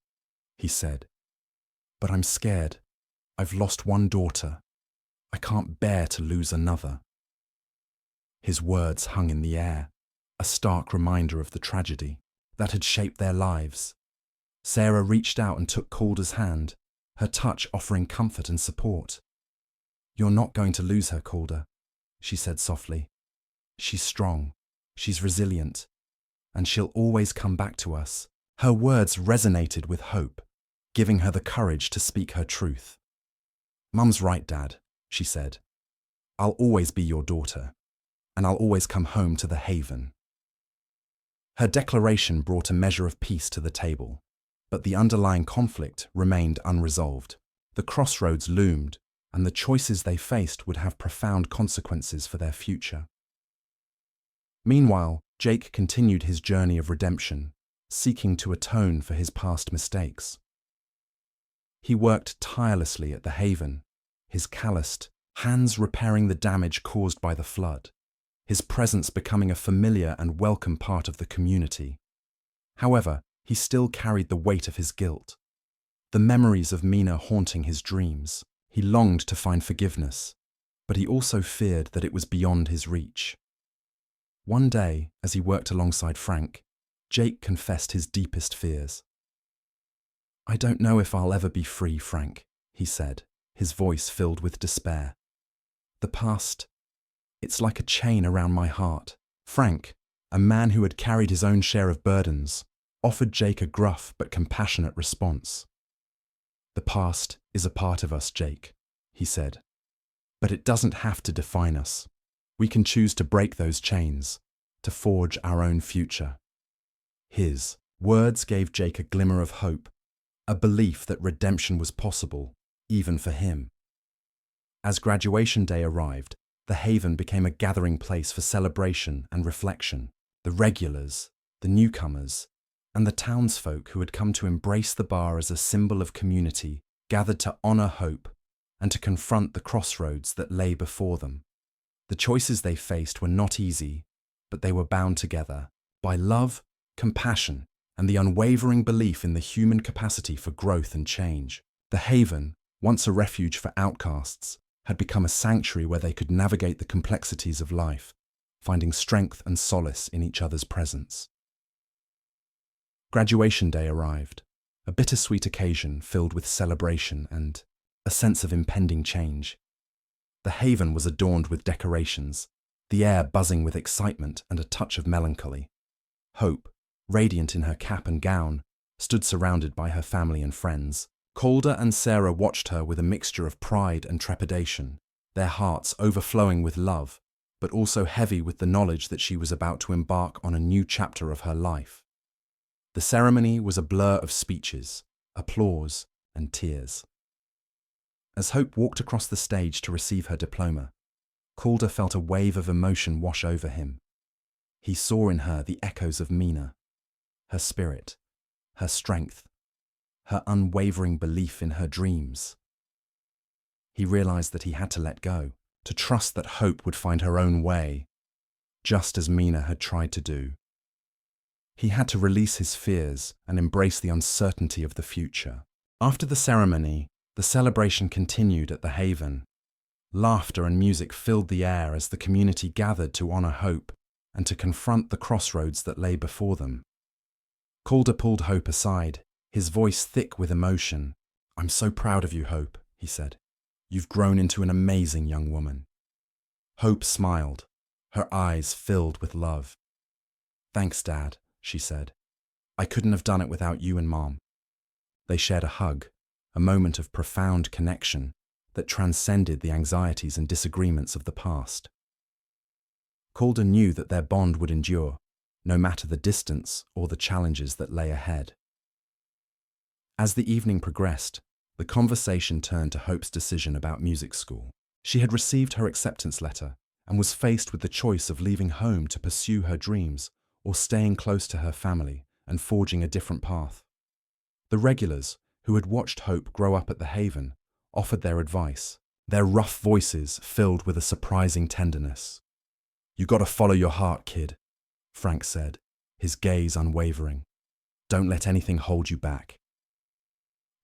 Speaker 1: he said, "but I'm scared. I've lost one daughter. I can't bear to lose another." His words hung in the air, a stark reminder of the tragedy that had shaped their lives. Sarah reached out and took Calder's hand, her touch offering comfort and support. "You're not going to lose her, Calder," she said softly. "She's strong, she's resilient, and she'll always come back to us." Her words resonated with Hope, giving her the courage to speak her truth. "Mum's right, Dad," she said. "I'll always be your daughter, and I'll always come home to the haven." Her declaration brought a measure of peace to the table, but the underlying conflict remained unresolved. The crossroads loomed, and the choices they faced would have profound consequences for their future. Meanwhile, Jake continued his journey of redemption, seeking to atone for his past mistakes. He worked tirelessly at the haven, his calloused hands repairing the damage caused by the flood, his presence becoming a familiar and welcome part of the community. However, he still carried the weight of his guilt, the memories of Mina haunting his dreams. He longed to find forgiveness, but he also feared that it was beyond his reach. One day, as he worked alongside Frank, Jake confessed his deepest fears. "I don't know if I'll ever be free, Frank," he said, his voice filled with despair. "The past, it's like a chain around my heart." Frank, a man who had carried his own share of burdens, offered Jake a gruff but compassionate response. "The past is a part of us, Jake," he said, "but it doesn't have to define us. We can choose to break those chains, to forge our own future." His words gave Jake a glimmer of hope, a belief that redemption was possible, even for him. As graduation day arrived, the haven became a gathering place for celebration and reflection. The regulars, the newcomers, and the townsfolk who had come to embrace the bar as a symbol of community gathered to honor Hope and to confront the crossroads that lay before them. The choices they faced were not easy, but they were bound together by love, compassion, and the unwavering belief in the human capacity for growth and change. The haven, once a refuge for outcasts, had become a sanctuary where they could navigate the complexities of life, finding strength and solace in each other's presence. Graduation day arrived, a bittersweet occasion filled with celebration and a sense of impending change. The haven was adorned with decorations, the air buzzing with excitement and a touch of melancholy. Hope, radiant in her cap and gown, stood surrounded by her family and friends. Calder and Sarah watched her with a mixture of pride and trepidation, their hearts overflowing with love, but also heavy with the knowledge that she was about to embark on a new chapter of her life. The ceremony was a blur of speeches, applause, and tears. As Hope walked across the stage to receive her diploma, Calder felt a wave of emotion wash over him. He saw in her the echoes of Mina, her spirit, her strength, her unwavering belief in her dreams. He realized that he had to let go, to trust that Hope would find her own way, just as Mina had tried to do. He had to release his fears and embrace the uncertainty of the future. After the ceremony, the celebration continued at the Haven. Laughter and music filled the air as the community gathered to honor Hope and to confront the crossroads that lay before them. Calder pulled Hope aside, his voice thick with emotion. "I'm so proud of you, Hope," he said. "You've grown into an amazing young woman." Hope smiled, her eyes filled with love. "Thanks, Dad," she said. "I couldn't have done it without you and Mom." They shared a hug, a moment of profound connection that transcended the anxieties and disagreements of the past. Calder knew that their bond would endure, no matter the distance or the challenges that lay ahead. As the evening progressed, the conversation turned to Hope's decision about music school. She had received her acceptance letter and was faced with the choice of leaving home to pursue her dreams or staying close to her family and forging a different path. The regulars, who had watched Hope grow up at the Haven, offered their advice, their rough voices filled with a surprising tenderness. "You gotta follow your heart, kid," Frank said, his gaze unwavering. "Don't let anything hold you back."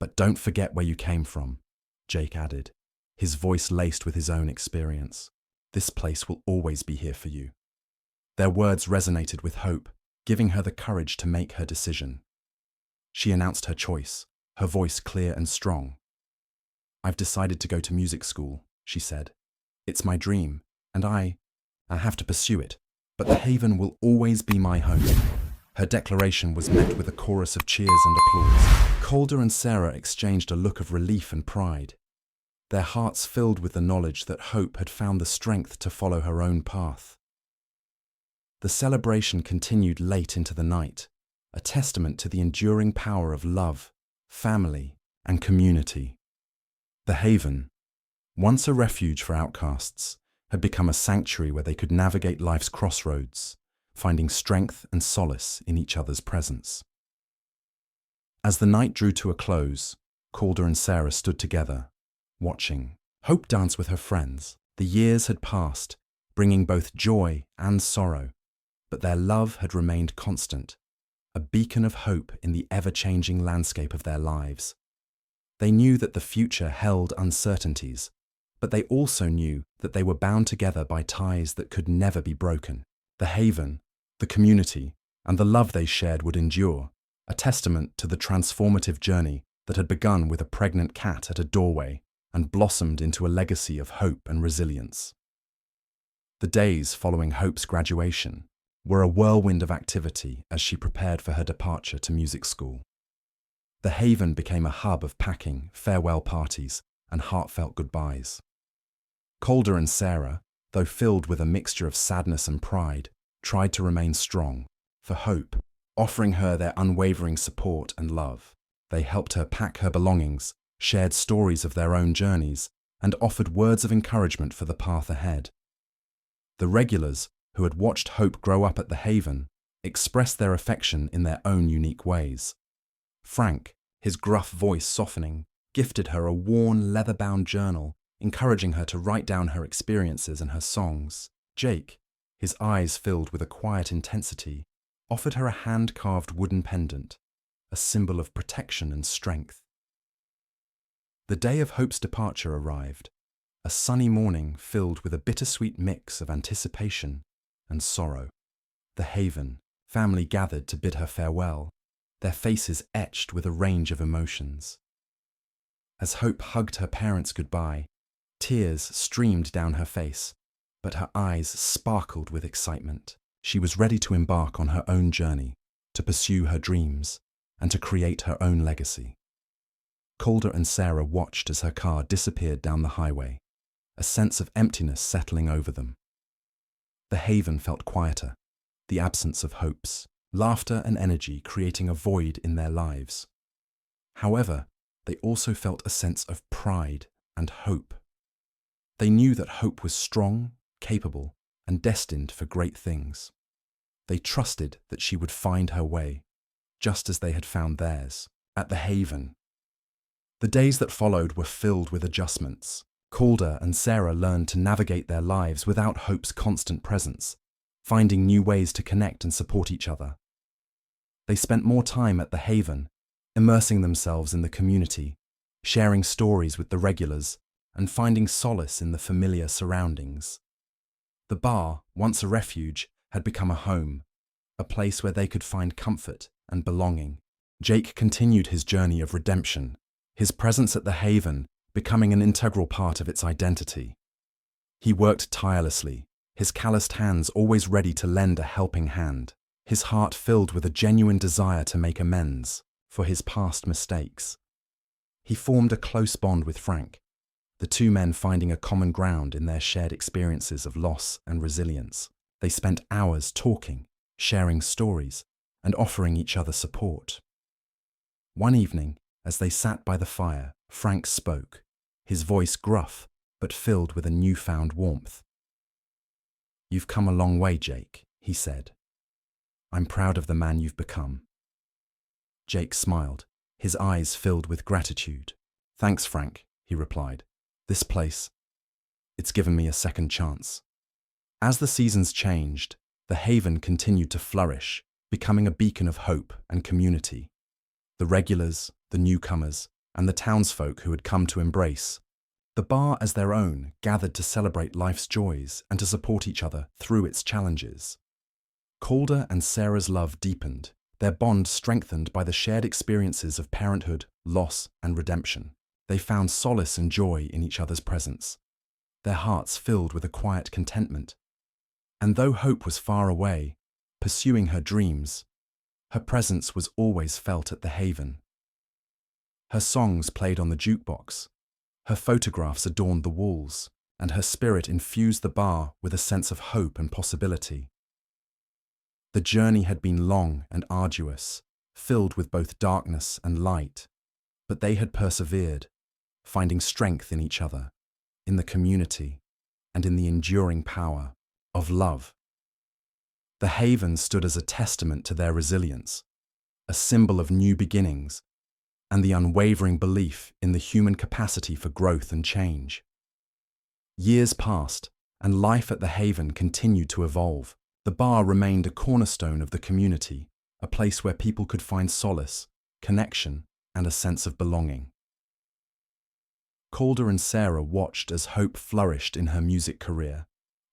Speaker 1: "But don't forget where you came from," Jake added, his voice laced with his own experience. "This place will always be here for you." Their words resonated with Hope, giving her the courage to make her decision. She announced her choice, her voice clear and strong. "I've decided to go to music school," she said. "It's my dream, and I have to pursue it, but the Haven will always be my home." Her declaration was met with a chorus of cheers and applause. Calder and Sarah exchanged a look of relief and pride, their hearts filled with the knowledge that Hope had found the strength to follow her own path. The celebration continued late into the night, a testament to the enduring power of love, family, and community. The Haven, once a refuge for outcasts, had become a sanctuary where they could navigate life's crossroads, finding strength and solace in each other's presence. As the night drew to a close, Calder and Sarah stood together, watching. Hope danced with her friends. The years had passed, bringing both joy and sorrow, but their love had remained constant, a beacon of hope in the ever-changing landscape of their lives. They knew that the future held uncertainties, but they also knew that they were bound together by ties that could never be broken. The Haven, the community, and the love they shared would endure, a testament to the transformative journey that had begun with a pregnant cat at a doorway and blossomed into a legacy of hope and resilience. The days following Hope's graduation were a whirlwind of activity as she prepared for her departure to music school. The Haven became a hub of packing, farewell parties, and heartfelt goodbyes. Calder and Sarah, though filled with a mixture of sadness and pride, tried to remain strong for Hope, offering her their unwavering support and love. They helped her pack her belongings, shared stories of their own journeys, and offered words of encouragement for the path ahead. The regulars, who had watched Hope grow up at the Haven, expressed their affection in their own unique ways. Frank, his gruff voice softening, gifted her a worn, leather-bound journal, encouraging her to write down her experiences and her songs. Jake, his eyes filled with a quiet intensity, offered her a hand-carved wooden pendant, a symbol of protection and strength. The day of Hope's departure arrived, a sunny morning filled with a bittersweet mix of anticipation and sorrow. The Haven family gathered to bid her farewell, their faces etched with a range of emotions. As Hope hugged her parents goodbye, tears streamed down her face, but her eyes sparkled with excitement. She was ready to embark on her own journey, to pursue her dreams, and to create her own legacy. Calder and Sarah watched as her car disappeared down the highway, a sense of emptiness settling over them. The Haven felt quieter, the absence of hopes, laughter and energy creating a void in their lives. However, they also felt a sense of pride and hope. They knew that Hope was strong, capable, and destined for great things. They trusted that she would find her way, just as they had found theirs, at the Haven. The days that followed were filled with adjustments. Calder and Sarah learned to navigate their lives without Hope's constant presence, finding new ways to connect and support each other. They spent more time at the Haven, immersing themselves in the community, sharing stories with the regulars, and finding solace in the familiar surroundings. The bar, once a refuge, had become a home, a place where they could find comfort and belonging. Jake continued his journey of redemption, his presence at the Haven becoming an integral part of its identity. He worked tirelessly, his calloused hands always ready to lend a helping hand, his heart filled with a genuine desire to make amends for his past mistakes. He formed a close bond with Frank, the two men finding a common ground in their shared experiences of loss and resilience. They spent hours talking, sharing stories, and offering each other support. One evening, as they sat by the fire, Frank spoke, his voice gruff but filled with a newfound warmth. "You've come a long way, Jake," he said. "I'm proud of the man you've become." Jake smiled, his eyes filled with gratitude. "Thanks, Frank," he replied. "This place, it's given me a second chance." As the seasons changed, the Haven continued to flourish, becoming a beacon of hope and community. The regulars, the newcomers, and the townsfolk who had come to embrace the bar as their own gathered to celebrate life's joys and to support each other through its challenges. Calder and Sarah's love deepened, their bond strengthened by the shared experiences of parenthood, loss, and redemption. They found solace and joy in each other's presence, their hearts filled with a quiet contentment. And though Hope was far away, pursuing her dreams, her presence was always felt at the Haven. Her songs played on the jukebox, her photographs adorned the walls, and her spirit infused the bar with a sense of hope and possibility. The journey had been long and arduous, filled with both darkness and light, but they had persevered, finding strength in each other, in the community, and in the enduring power of love. The Haven stood as a testament to their resilience, a symbol of new beginnings, and the unwavering belief in the human capacity for growth and change. Years passed, and life at the Haven continued to evolve. The bar remained a cornerstone of the community, a place where people could find solace, connection, and a sense of belonging. Calder and Sarah watched as Hope flourished in her music career,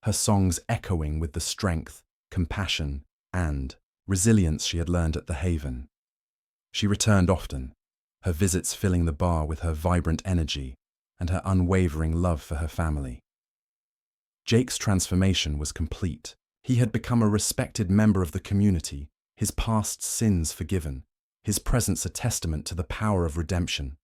Speaker 1: her songs echoing with the strength, compassion, and resilience she had learned at the Haven. She returned often, her visits filling the bar with her vibrant energy and her unwavering love for her family. Jake's transformation was complete. He had become a respected member of the community, his past sins forgiven, his presence a testament to the power of redemption.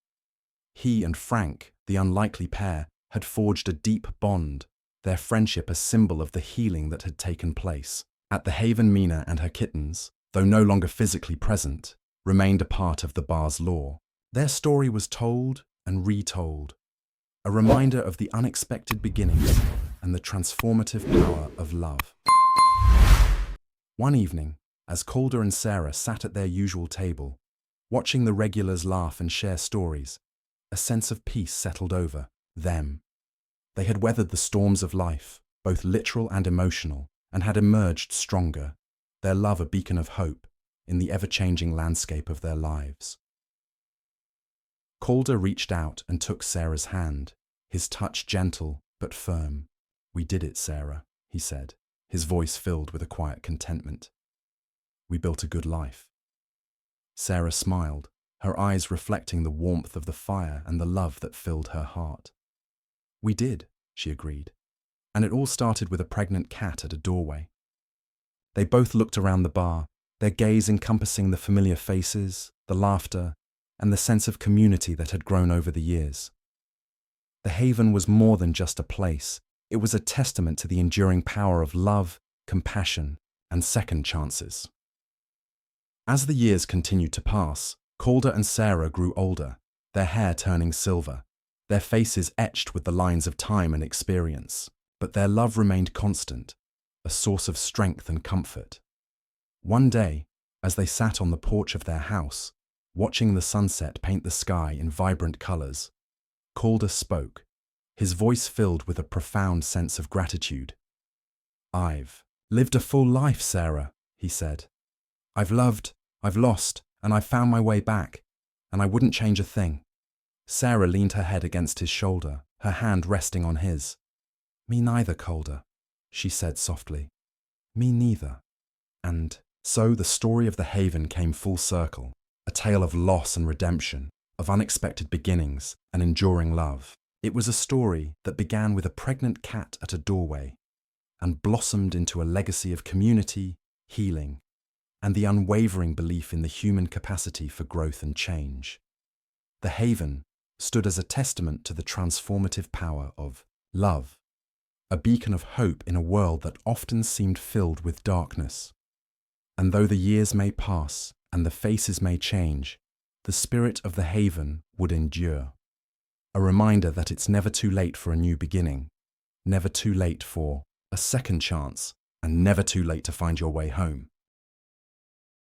Speaker 1: He and Frank, the unlikely pair, had forged a deep bond, their friendship a symbol of the healing that had taken place. At the Haven, Mina and her kittens, though no longer physically present, remained a part of the bar's lore. Their story was told and retold, a reminder of the unexpected beginnings and the transformative power of love. One evening, as Calder and Sarah sat at their usual table, watching the regulars laugh and share stories, a sense of peace settled over them. They had weathered the storms of life, both literal and emotional, and had emerged stronger, their love a beacon of hope in the ever-changing landscape of their lives. Calder reached out and took Sarah's hand, his touch gentle but firm. "We did it, Sarah," he said, his voice filled with a quiet contentment. "We built a good life." Sarah smiled, her eyes reflecting the warmth of the fire and the love that filled her heart. "We did," she agreed, and it all started with a pregnant cat at a doorway. They both looked around the bar, their gaze encompassing the familiar faces, the laughter, and the sense of community that had grown over the years. The Haven was more than just a place. It was a testament to the enduring power of love, compassion, and second chances. As the years continued to pass, Calder and Sarah grew older, their hair turning silver, their faces etched with the lines of time and experience. but their love remained constant, a source of strength and comfort. One day, as they sat on the porch of their house, watching the sunset paint the sky in vibrant colors, Calder spoke, his voice filled with a profound sense of gratitude. "I've lived a full life, Sarah," he said. "I've loved, I've lost, and I've found my way back, and I wouldn't change a thing." Sarah leaned her head against his shoulder, her hand resting on his. "Me neither, Calder," she said softly. "Me neither." And so the story of the Haven came full circle, a tale of loss and redemption, of unexpected beginnings and enduring love. It was a story that began with a pregnant cat at a doorway and blossomed into a legacy of community, healing, and the unwavering belief in the human capacity for growth and change. The Haven stood as a testament to the transformative power of love, a beacon of hope in a world that often seemed filled with darkness. And though the years may pass and the faces may change, the spirit of the Haven would endure. A reminder that it's never too late for a new beginning, never too late for a second chance, and never too late to find your way home.